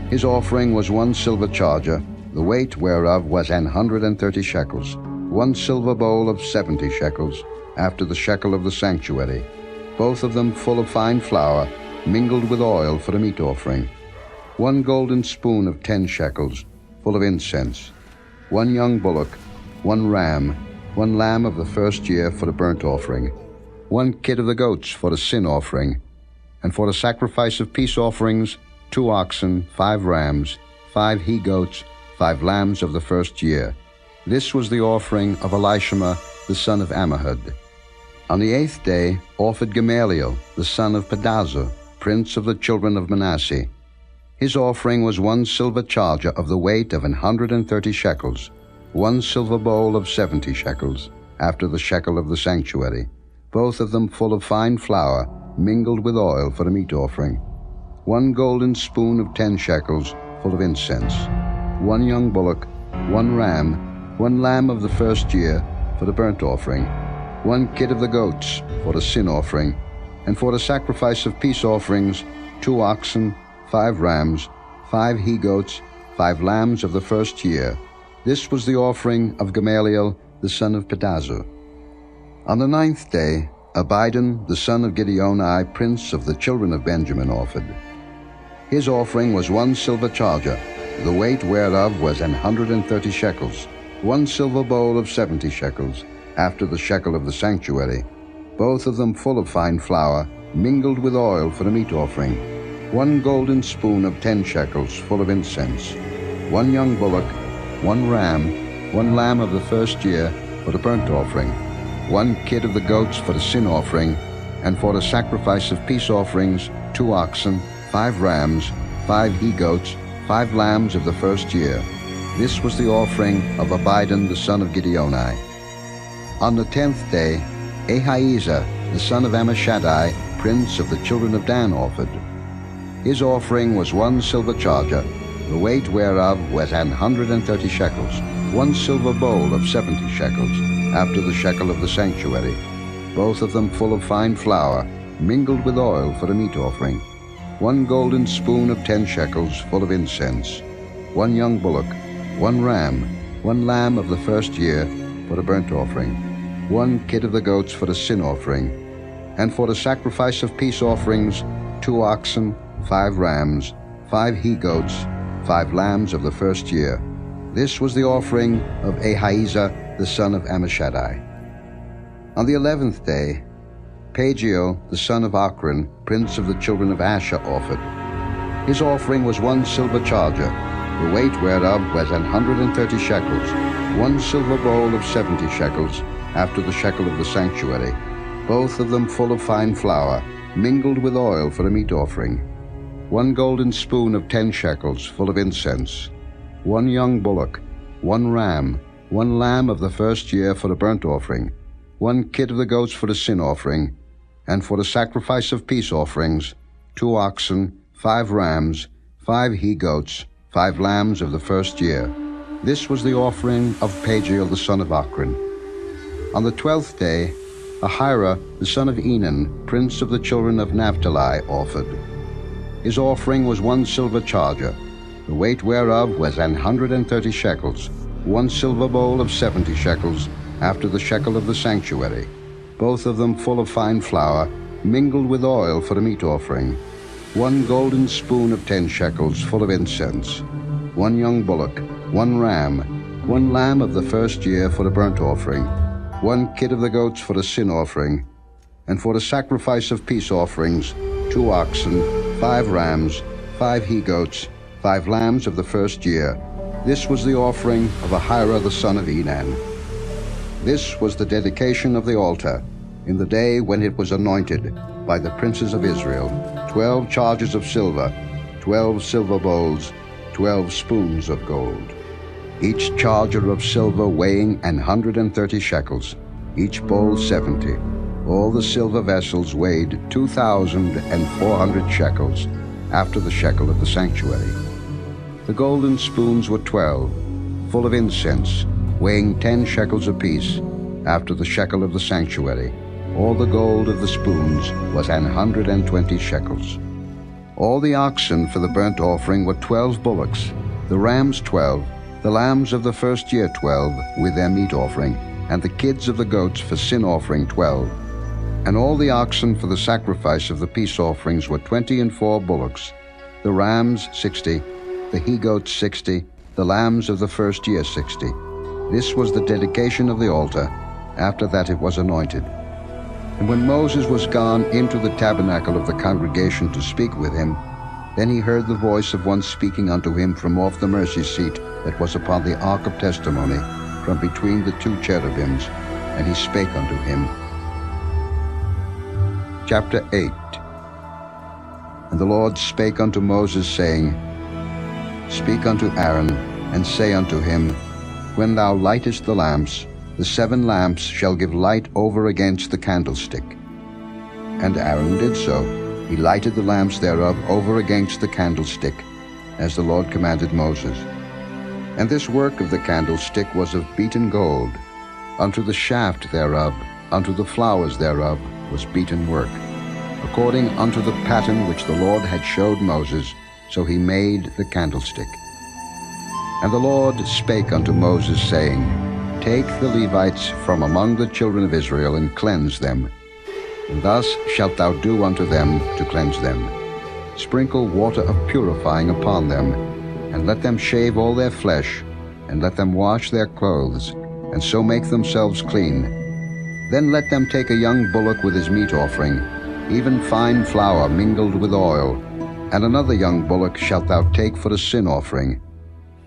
His offering was 1 silver charger, the weight whereof was 130 shekels, 1 silver bowl of 70 shekels, after the shekel of the sanctuary, both of them full of fine flour, mingled with oil for the meat offering, 1 golden spoon of 10 shekels, full of incense, 1 young bullock, 1 ram, 1 lamb of the first year for the burnt offering, 1 kid of the goats for the sin offering, and for the sacrifice of peace offerings, 2 oxen, 5 rams, 5 he-goats, 5 lambs of the first year. This was the offering of Elishama the son of Ammihud. On the 8th day offered Gamaliel the son of Pedazur, prince of the children of Manasseh. His offering was 1 silver charger of the weight of 130 shekels, 1 silver bowl of 70 shekels, after the shekel of the sanctuary, both of them full of fine flour, mingled with oil for the meat offering, 1 golden spoon of 10 shekels, full of incense, 1 young bullock, 1 ram, 1 lamb of the first year for the burnt offering, 1 kid of the goats for the sin offering, and for the sacrifice of peace offerings, 2 oxen, 5 rams, 5 he-goats, 5 lambs of the first year. This was the offering of Gamaliel the son of Pedazur. On the 9th day, Abidan the son of Gideoni, prince of the children of Benjamin, offered. His offering was 1 silver charger, the weight whereof was 130 shekels, 1 silver bowl of 70 shekels, after the shekel of the sanctuary, both of them full of fine flour, mingled with oil for the meat offering, 1 golden spoon of 10 shekels, full of incense, 1 young bullock, 1 ram, 1 lamb of the first year for the burnt offering, 1 kid of the goats for the sin offering, and for the sacrifice of peace offerings, 2 oxen, 5 rams, 5 he-goats, 5 lambs of the first year. This was the offering of Abidan the son of Gideoni. On the 10th day, Ahiezer the son of Ammishaddai, prince of the children of Dan, offered. His offering was 1 silver charger, the weight whereof was 130 shekels, 1 silver bowl of 70 shekels, after the shekel of the sanctuary, both of them full of fine flour, mingled with oil for the meat offering, 1 golden spoon of 10 shekels, full of incense, 1 young bullock, 1 ram, 1 lamb of the first year for the burnt offering, 1 kid of the goats for the sin offering, and for the sacrifice of peace offerings, 2 oxen, 5 rams, 5 he-goats, 5 lambs of the first year. This was the offering of Ahiezer the son of Ammishaddai. On the 11th day, Pagiel the son of Ochran, prince of the children of Asher, offered. His offering was 1 silver charger, the weight whereof was 130 shekels, 1 silver bowl of 70 shekels, after the shekel of the sanctuary, both of them full of fine flour, mingled with oil for a meat offering. 1 golden spoon of 10 shekels, full of incense. 1 young bullock, 1 ram, 1 lamb of the first year for a burnt offering, 1 kid of the goats for a sin offering, and for the sacrifice of peace offerings, 2 oxen, 5 rams, 5 he-goats, 5 lambs of the first year. This was the offering of Pagiel the son of Ochran. On the 12th day, Ahira the son of Enan, prince of the children of Naphtali, offered. His offering was 1 silver charger, the weight whereof was 130 shekels, 1 silver bowl of 70 shekels, after the shekel of the sanctuary, both of them full of fine flour, mingled with oil for a meat offering. 1 golden spoon of 10 shekels, full of incense. 1 young bullock, 1 ram, 1 lamb of the first year for a burnt offering, 1 kid of the goats for a sin offering, and for the sacrifice of peace offerings, 2 oxen, 5 rams, 5 he-goats, 5 lambs of the first year. This was the offering of Ahira the son of Enan. This was the dedication of the altar, in the day when it was anointed by the princes of Israel, 12 chargers of silver, 12 silver bowls, 12 spoons of gold. Each charger of silver weighing 130 shekels, each bowl 70. All the silver vessels weighed 2,400 shekels, after the shekel of the sanctuary. The golden spoons were 12, full of incense, weighing 10 shekels apiece, after the shekel of the sanctuary. All the gold of the spoons was 120 shekels. All the oxen for the burnt offering were 12 bullocks, the rams 12, the lambs of the first year 12, with their meat offering, and the kids of the goats for sin offering 12. And all the oxen for the sacrifice of the peace offerings were 24 bullocks, the rams 60, the he-goats 60, the lambs of the first year 60. This was the dedication of the altar. After that it was anointed. And when Moses was gone into the tabernacle of the congregation to speak with him, then he heard the voice of one speaking unto him from off the mercy seat that was upon the ark of testimony, from between the 2 cherubims, and he spake unto him. Chapter 8. And the Lord spake unto Moses, saying, Speak unto Aaron, and say unto him, When thou lightest the lamps, the 7 lamps shall give light over against the candlestick. And Aaron did so. He lighted the lamps thereof over against the candlestick, as the Lord commanded Moses. And this work of the candlestick was of beaten gold. Unto the shaft thereof, unto the flowers thereof, was beaten work, according unto the pattern which the Lord had showed Moses, so he made the candlestick. And the Lord spake unto Moses, saying, Take the Levites from among the children of Israel, and cleanse them. And thus shalt thou do unto them to cleanse them. Sprinkle water of purifying upon them, and let them shave all their flesh, and let them wash their clothes, and so make themselves clean. Then let them take a young bullock with his meat offering, even fine flour mingled with oil, and another young bullock shalt thou take for a sin offering.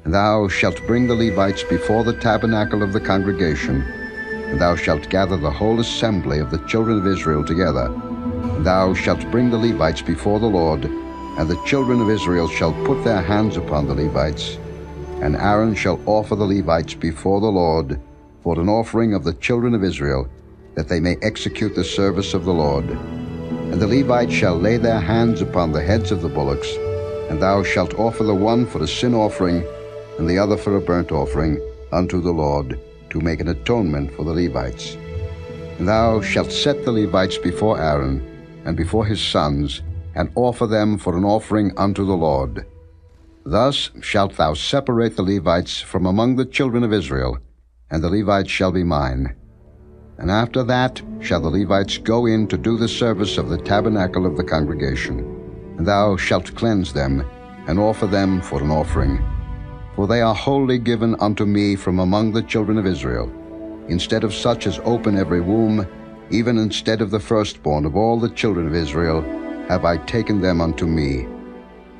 And thou shalt bring the Levites before the tabernacle of the congregation, and thou shalt gather the whole assembly of the children of Israel together. And thou shalt bring the Levites before the Lord, and the children of Israel shall put their hands upon the Levites. And Aaron shall offer the Levites before the Lord for an offering of the children of Israel, that they may execute the service of the Lord. And the Levites shall lay their hands upon the heads of the bullocks, and thou shalt offer the one for a sin offering, and the other for a burnt offering, unto the Lord, to make an atonement for the Levites. And thou shalt set the Levites before Aaron, and before his sons, and offer them for an offering unto the Lord. Thus shalt thou separate the Levites from among the children of Israel, and the Levites shall be mine. And after that shall the Levites go in to do the service of the tabernacle of the congregation. And thou shalt cleanse them, and offer them for an offering. For they are wholly given unto me from among the children of Israel. Instead of such as open every womb, even instead of the firstborn of all the children of Israel, have I taken them unto me.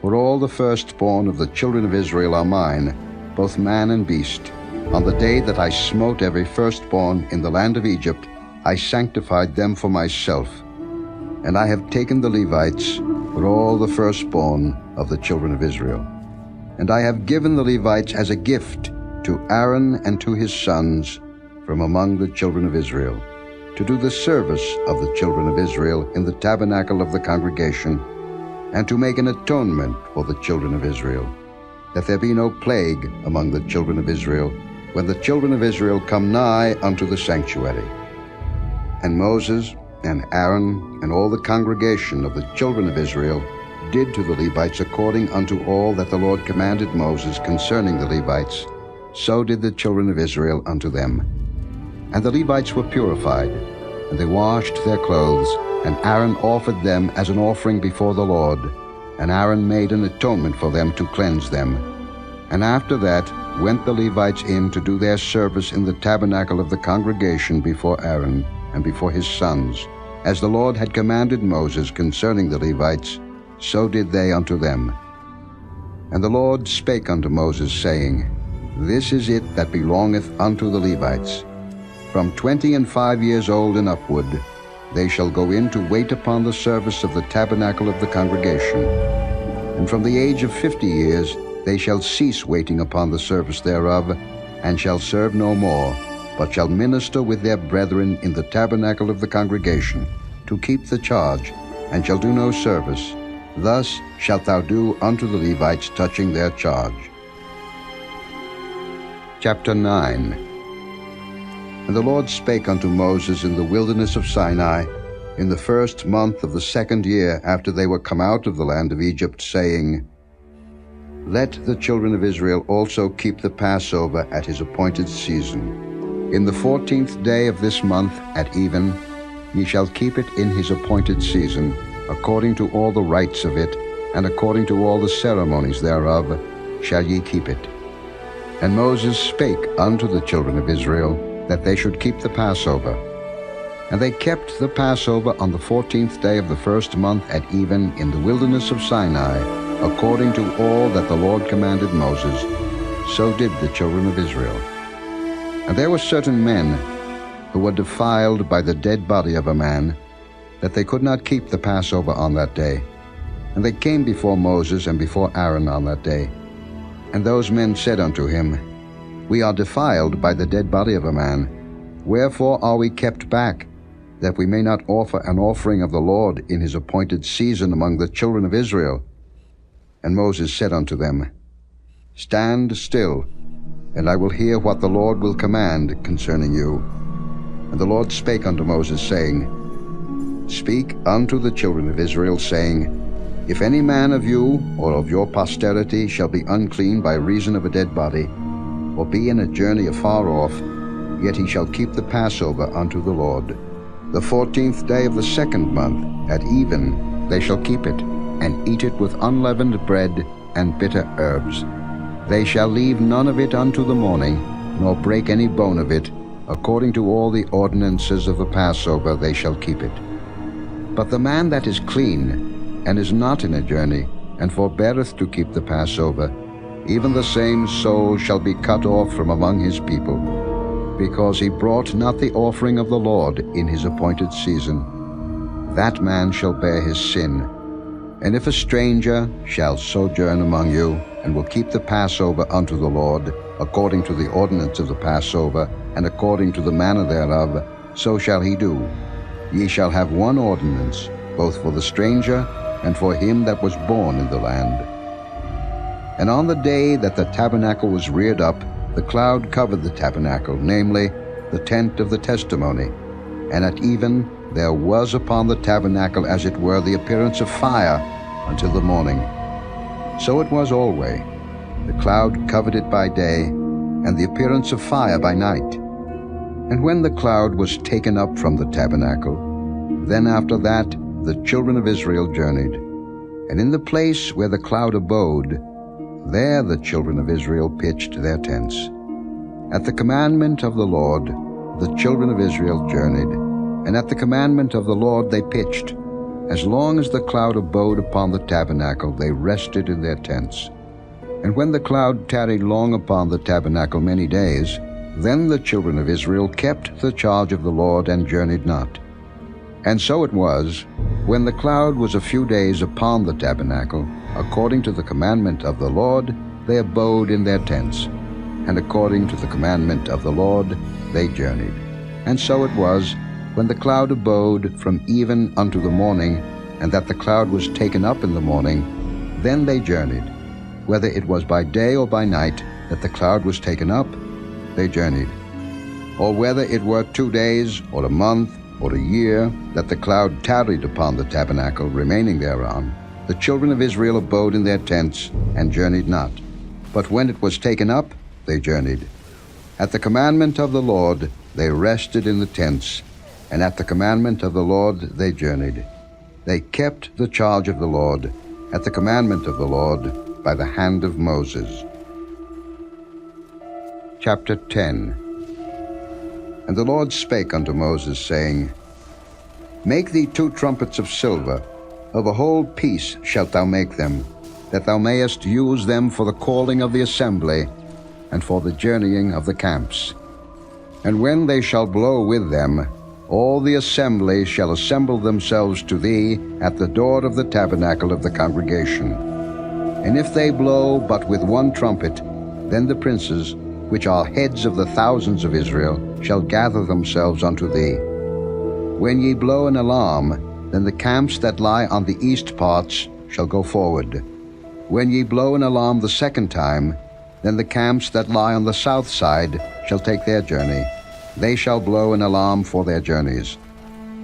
For all the firstborn of the children of Israel are mine, both man and beast. On the day that I smote every firstborn in the land of Egypt, I sanctified them for myself. And I have taken the Levites for all the firstborn of the children of Israel. And I have given the Levites as a gift to Aaron and to his sons from among the children of Israel, to do the service of the children of Israel in the tabernacle of the congregation, and to make an atonement for the children of Israel, that there be no plague among the children of Israel, when the children of Israel come nigh unto the sanctuary. And Moses and Aaron and all the congregation of the children of Israel did to the Levites according unto all that the Lord commanded Moses concerning the Levites, so did the children of Israel unto them. And the Levites were purified, and they washed their clothes, and Aaron offered them as an offering before the Lord, and Aaron made an atonement for them to cleanse them. And after that went the Levites in to do their service in the tabernacle of the congregation before Aaron and before his sons. As the Lord had commanded Moses concerning the Levites, so did they unto them. And the Lord spake unto Moses, saying, This is it that belongeth unto the Levites. From 25 years old and upward, they shall go in to wait upon the service of the tabernacle of the congregation. And from the age of 50 years, they shall cease waiting upon the service thereof, and shall serve no more, but shall minister with their brethren in the tabernacle of the congregation, to keep the charge, and shall do no service. Thus shalt thou do unto the Levites touching their charge. Chapter 9. And the Lord spake unto Moses in the wilderness of Sinai, in the 1st month of the 2nd year after they were come out of the land of Egypt, saying, Let the children of Israel also keep the Passover at his appointed season. In the 14th day of this month at even, ye shall keep it in his appointed season, according to all the rites of it, and according to all the ceremonies thereof, shall ye keep it. And Moses spake unto the children of Israel, that they should keep the Passover. And they kept the Passover on the 14th day of the 1st month at even in the wilderness of Sinai, according to all that the Lord commanded Moses. So did the children of Israel. And there were certain men who were defiled by the dead body of a man, that they could not keep the Passover on that day. And they came before Moses and before Aaron on that day. And those men said unto him, We are defiled by the dead body of a man. Wherefore are we kept back, that we may not offer an offering of the Lord in his appointed season among the children of Israel? And Moses said unto them, Stand still, and I will hear what the Lord will command concerning you. And the Lord spake unto Moses, saying, Speak unto the children of Israel, saying, If any man of you or of your posterity shall be unclean by reason of a dead body, or be in a journey afar off, yet he shall keep the Passover unto the Lord. The 14th day of the 2nd month, at even, they shall keep it, and eat it with unleavened bread and bitter herbs. They shall leave none of it unto the morning, nor break any bone of it. According to all the ordinances of the Passover they shall keep it. But the man that is clean, and is not in a journey, and forbeareth to keep the Passover, even the same soul shall be cut off from among his people, because he brought not the offering of the Lord in his appointed season. That man shall bear his sin. And if a stranger shall sojourn among you, and will keep the Passover unto the Lord, according to the ordinance of the Passover, and according to the manner thereof, so shall he do. Ye shall have one ordinance, both for the stranger and for him that was born in the land. And on the day that the tabernacle was reared up, the cloud covered the tabernacle, namely, the tent of the testimony. And at even there was upon the tabernacle as it were the appearance of fire until the morning. So it was always. The cloud covered it by day, and the appearance of fire by night. And when the cloud was taken up from the tabernacle, then after that the children of Israel journeyed. And in the place where the cloud abode, there the children of Israel pitched their tents. At the commandment of the Lord, the children of Israel journeyed, and at the commandment of the Lord they pitched. As long as the cloud abode upon the tabernacle, they rested in their tents. And when the cloud tarried long upon the tabernacle many days, then the children of Israel kept the charge of the Lord and journeyed not. And so it was, when the cloud was a few days upon the tabernacle, according to the commandment of the Lord, they abode in their tents. And according to the commandment of the Lord, they journeyed. And so it was, when the cloud abode from even unto the morning, and that the cloud was taken up in the morning, then they journeyed. Whether it was by day or by night that the cloud was taken up, they journeyed. Or whether it were 2 days, or a month, or a year, that the cloud tarried upon the tabernacle, remaining thereon, the children of Israel abode in their tents, and journeyed not. But when it was taken up, they journeyed. At the commandment of the Lord they rested in the tents, and at the commandment of the Lord they journeyed. They kept the charge of the Lord, at the commandment of the Lord, by the hand of Moses. Chapter 10. And the Lord spake unto Moses, saying, Make thee 2 trumpets of silver, of a whole piece shalt thou make them, that thou mayest use them for the calling of the assembly, and for the journeying of the camps. And when they shall blow with them, all the assembly shall assemble themselves to thee at the door of the tabernacle of the congregation. And if they blow but with 1 trumpet, then the princes, which are heads of the thousands of Israel, shall gather themselves unto thee. When ye blow an alarm, then the camps that lie on the east parts shall go forward. When ye blow an alarm the 2nd time, then the camps that lie on the south side shall take their journey. They shall blow an alarm for their journeys.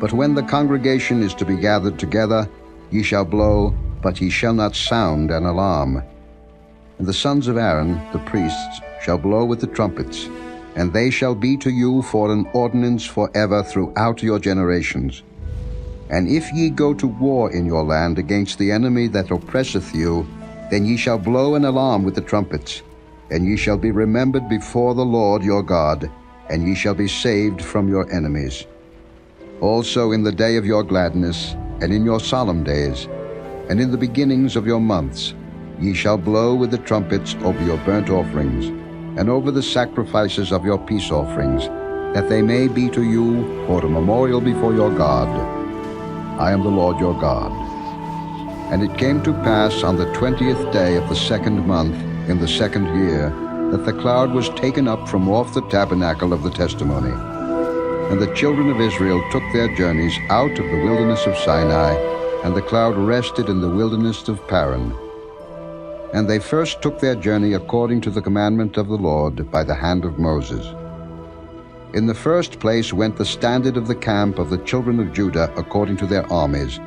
But when the congregation is to be gathered together, ye shall blow, but ye shall not sound an alarm. And the sons of Aaron, the priests, shall blow with the trumpets, and they shall be to you for an ordinance forever throughout your generations. And if ye go to war in your land against the enemy that oppresseth you, then ye shall blow an alarm with the trumpets, and ye shall be remembered before the Lord your God, and ye shall be saved from your enemies. Also in the day of your gladness, and in your solemn days, and in the beginnings of your months, ye shall blow with the trumpets over your burnt offerings, and over the sacrifices of your peace offerings, that they may be to you for a memorial before your God. I am the Lord your God. And it came to pass on the 20th day of the 2nd month, in the 2nd year, that the cloud was taken up from off the tabernacle of the testimony. And the children of Israel took their journeys out of the wilderness of Sinai, and the cloud rested in the wilderness of Paran. And they first took their journey according to the commandment of the Lord by the hand of Moses. In the first place went the standard of the camp of the children of Judah according to their armies,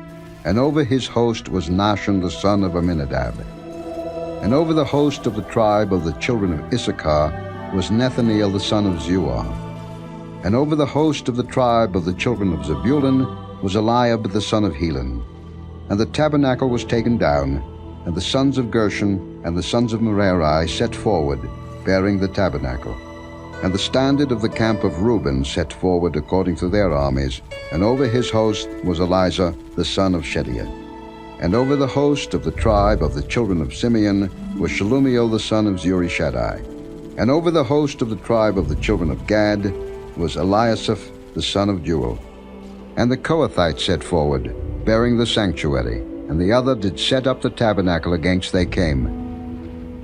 and over his host was Nahshon the son of Amminadab. And over the host of the tribe of the children of Issachar was Nethaneel the son of Zuar. And over the host of the tribe of the children of Zebulun was Eliab the son of Helon. And the tabernacle was taken down, and the sons of Gershon and the sons of Merari set forward, bearing the tabernacle. And the standard of the camp of Reuben set forward according to their armies, and over his host was Elizur the son of Shedeiah. And over the host of the tribe of the children of Simeon was Shelumiel the son of Zurishaddai. And over the host of the tribe of the children of Gad was Eliasaph the son of Jeuel. And the Kohathites set forward, bearing the sanctuary, and the other did set up the tabernacle against they came.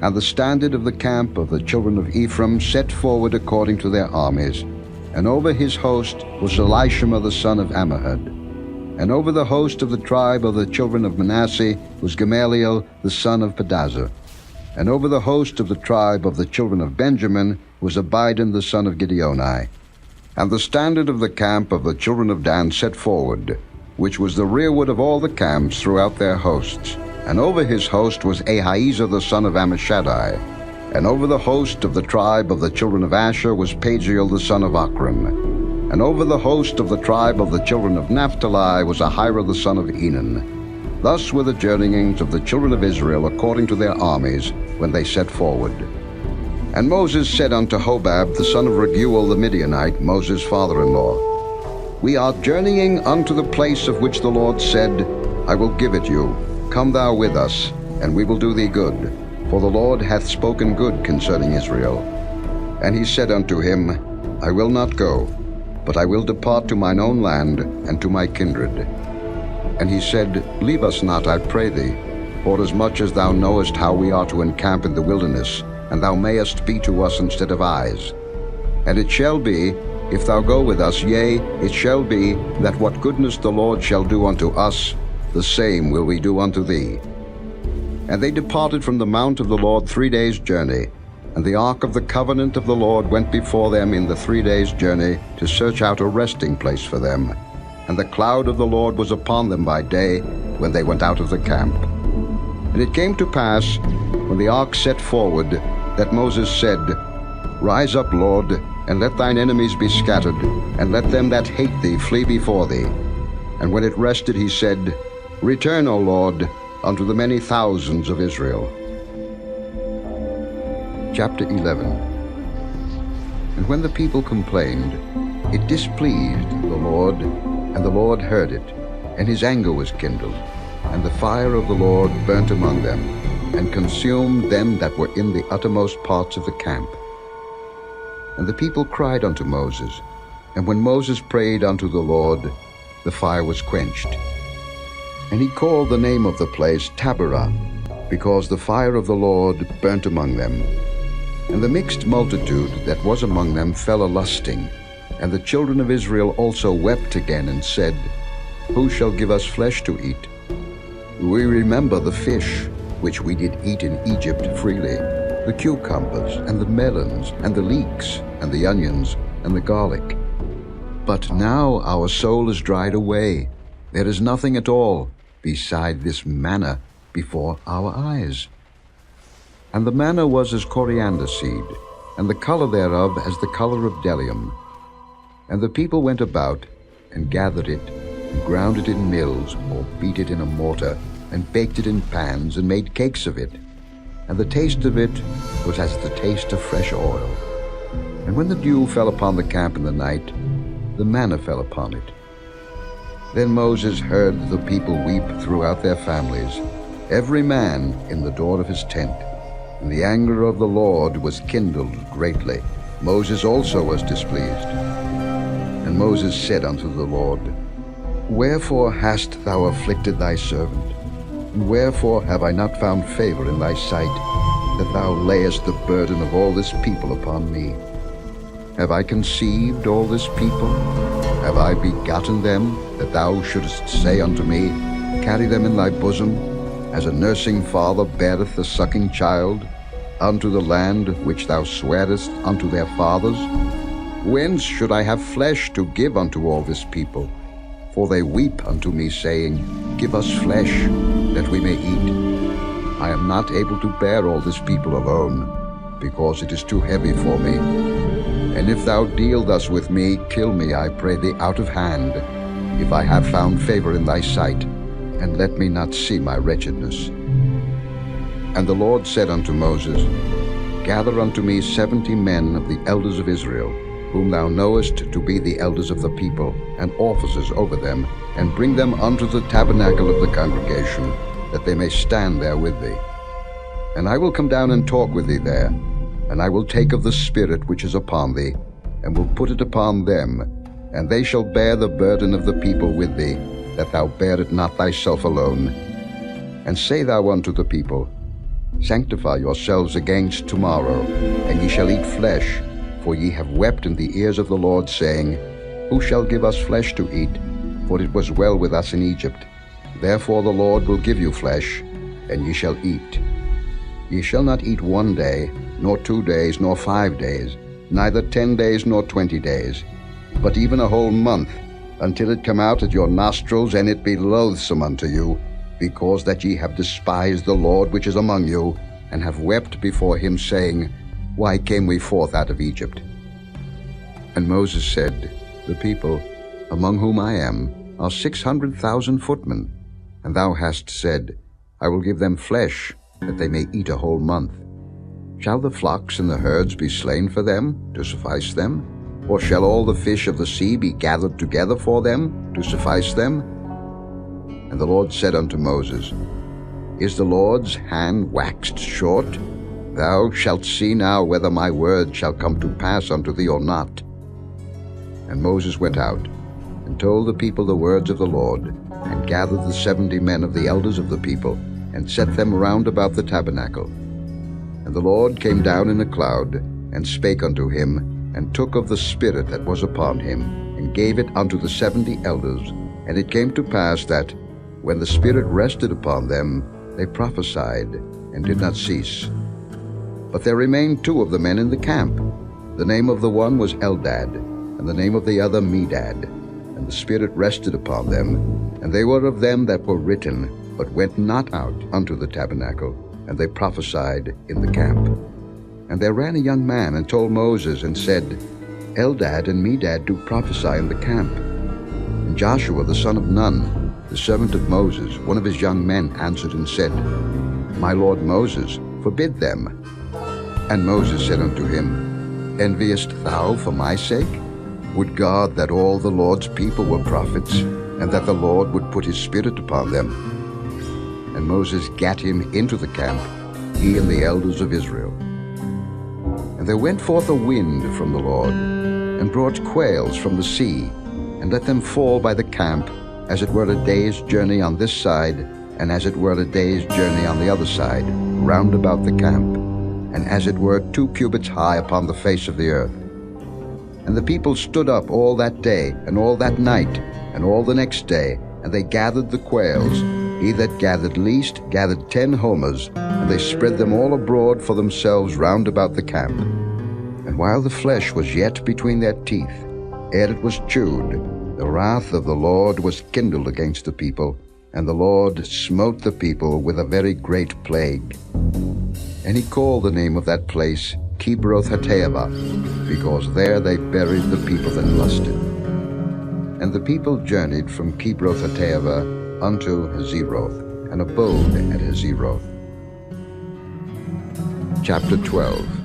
And the standard of the camp of the children of Ephraim set forward according to their armies, and over his host was Elishama the son of Ammihud. And over the host of the tribe of the children of Manasseh was Gamaliel the son of Pedazur. And over the host of the tribe of the children of Benjamin was Abidan the son of Gideoni. And the standard of the camp of the children of Dan set forward, which was the rearward of all the camps throughout their hosts. And over his host was Ahiezer the son of Ammishaddai. And over the host of the tribe of the children of Asher was Pagiel the son of Ochran. And over the host of the tribe of the children of Naphtali was Ahira the son of Enan. Thus were the journeyings of the children of Israel according to their armies when they set forward. And Moses said unto Hobab the son of Reguel the Midianite, Moses' father-in-law, We are journeying unto the place of which the Lord said, I will give it you. Come thou with us, and we will do thee good. For the Lord hath spoken good concerning Israel. And he said unto him, I will not go, but I will depart to mine own land and to my kindred. And he said, Leave us not, I pray thee, forasmuch as thou knowest how we are to encamp in the wilderness, and thou mayest be to us instead of eyes. And it shall be, if thou go with us, yea, it shall be, that what goodness the Lord shall do unto us, the same will we do unto thee. And they departed from the mount of the Lord 3 days' journey, and the ark of the covenant of the Lord went before them in the 3 days' journey to search out a resting place for them. And the cloud of the Lord was upon them by day when they went out of the camp. And it came to pass, when the ark set forward, that Moses said, Rise up, Lord, and let thine enemies be scattered, and let them that hate thee flee before thee. And when it rested, he said, Return, O Lord, unto the many thousands of Israel. Chapter 11. And when the people complained, it displeased the Lord, and the Lord heard it, and his anger was kindled, and the fire of the Lord burnt among them, and consumed them that were in the uttermost parts of the camp. And the people cried unto Moses, and when Moses prayed unto the Lord, the fire was quenched. And he called the name of the place Taberah, because the fire of the Lord burnt among them. And the mixed multitude that was among them fell a-lusting, and the children of Israel also wept again, and said, Who shall give us flesh to eat? We remember the fish which we did eat in Egypt freely, the cucumbers, and the melons, and the leeks, and the onions, and the garlic. But now our soul is dried away. There is nothing at all beside this manna before our eyes. And the manna was as coriander seed, and the color thereof as the color of bdellium. And the people went about, and gathered it, and ground it in mills, or beat it in a mortar, and baked it in pans, and made cakes of it. And the taste of it was as the taste of fresh oil. And when the dew fell upon the camp in the night, the manna fell upon it. Then Moses heard the people weep throughout their families, every man in the door of his tent. And the anger of the Lord was kindled greatly. Moses also was displeased. And Moses said unto the Lord, Wherefore hast thou afflicted thy servant? And wherefore have I not found favor in thy sight, that thou layest the burden of all this people upon me? Have I conceived all this people? Have I begotten them, that thou shouldest say unto me, Carry them in thy bosom, as a nursing father beareth the sucking child, unto the land which thou swarest unto their fathers? Whence should I have flesh to give unto all this people? For they weep unto me, saying, Give us flesh, that we may eat. I am not able to bear all this people alone, because it is too heavy for me. And if thou deal thus with me, kill me, I pray thee, out of hand, if I have found favor in thy sight, and let me not see my wretchedness. And the Lord said unto Moses, Gather unto me 70 men of the elders of Israel, whom thou knowest to be the elders of the people, and officers over them, and bring them unto the tabernacle of the congregation, that they may stand there with thee. And I will come down and talk with thee there, and I will take of the Spirit which is upon thee, and will put it upon them, and they shall bear the burden of the people with thee, that thou bear it not thyself alone. And say thou unto the people, Sanctify yourselves against tomorrow, and ye shall eat flesh, for ye have wept in the ears of the Lord, saying, Who shall give us flesh to eat? For it was well with us in Egypt. Therefore the Lord will give you flesh, and ye shall eat. Ye shall not eat 1 day, nor 2 days, nor 5 days, neither 10 days nor 20 days, but even a whole month, until it come out at your nostrils, and it be loathsome unto you, because that ye have despised the Lord which is among you, and have wept before him, saying, Why came we forth out of Egypt? And Moses said, The people, among whom I am, are 600,000 footmen. And thou hast said, I will give them flesh, that they may eat a whole month. Shall the flocks and the herds be slain for them, to suffice them? Or shall all the fish of the sea be gathered together for them, to suffice them? And the Lord said unto Moses, Is the Lord's hand waxed short? Thou shalt see now whether my word shall come to pass unto thee or not. And Moses went out, and told the people the words of the Lord, and gathered the 70 men of the elders of the people, and set them round about the tabernacle. And the Lord came down in a cloud, and spake unto him, and took of the Spirit that was upon him, and gave it unto the 70 elders. And it came to pass that, when the Spirit rested upon them, they prophesied, and did not cease. But there remained 2 of the men in the camp. The name of the one was Eldad, and the name of the other Medad. And the Spirit rested upon them, and they were of them that were written, but went not out unto the tabernacle, and they prophesied in the camp. And there ran a young man, and told Moses, and said, Eldad and Medad do prophesy in the camp. And Joshua the son of Nun, the servant of Moses, one of his young men, answered and said, My lord Moses, forbid them. And Moses said unto him, Enviest thou for my sake? Would God that all the Lord's people were prophets, and that the Lord would put his Spirit upon them. And Moses gat him into the camp, he and the elders of Israel. And there went forth a wind from the Lord, and brought quails from the sea, and let them fall by the camp, as it were a day's journey on this side, and as it were a day's journey on the other side, round about the camp, and as it were 2 cubits high upon the face of the earth. And the people stood up all that day, and all that night, and all the next day, and they gathered the quails. He that gathered least gathered 10 homers, and they spread them all abroad for themselves round about the camp. And while the flesh was yet between their teeth, ere it was chewed, the wrath of the Lord was kindled against the people, and the Lord smote the people with a very great plague. And he called the name of that place Kibroth-Hattaavah, because there they buried the people that lusted. And the people journeyed from Kibroth-Hattaavah unto Hazeroth, and abode at Hazeroth. Chapter 12.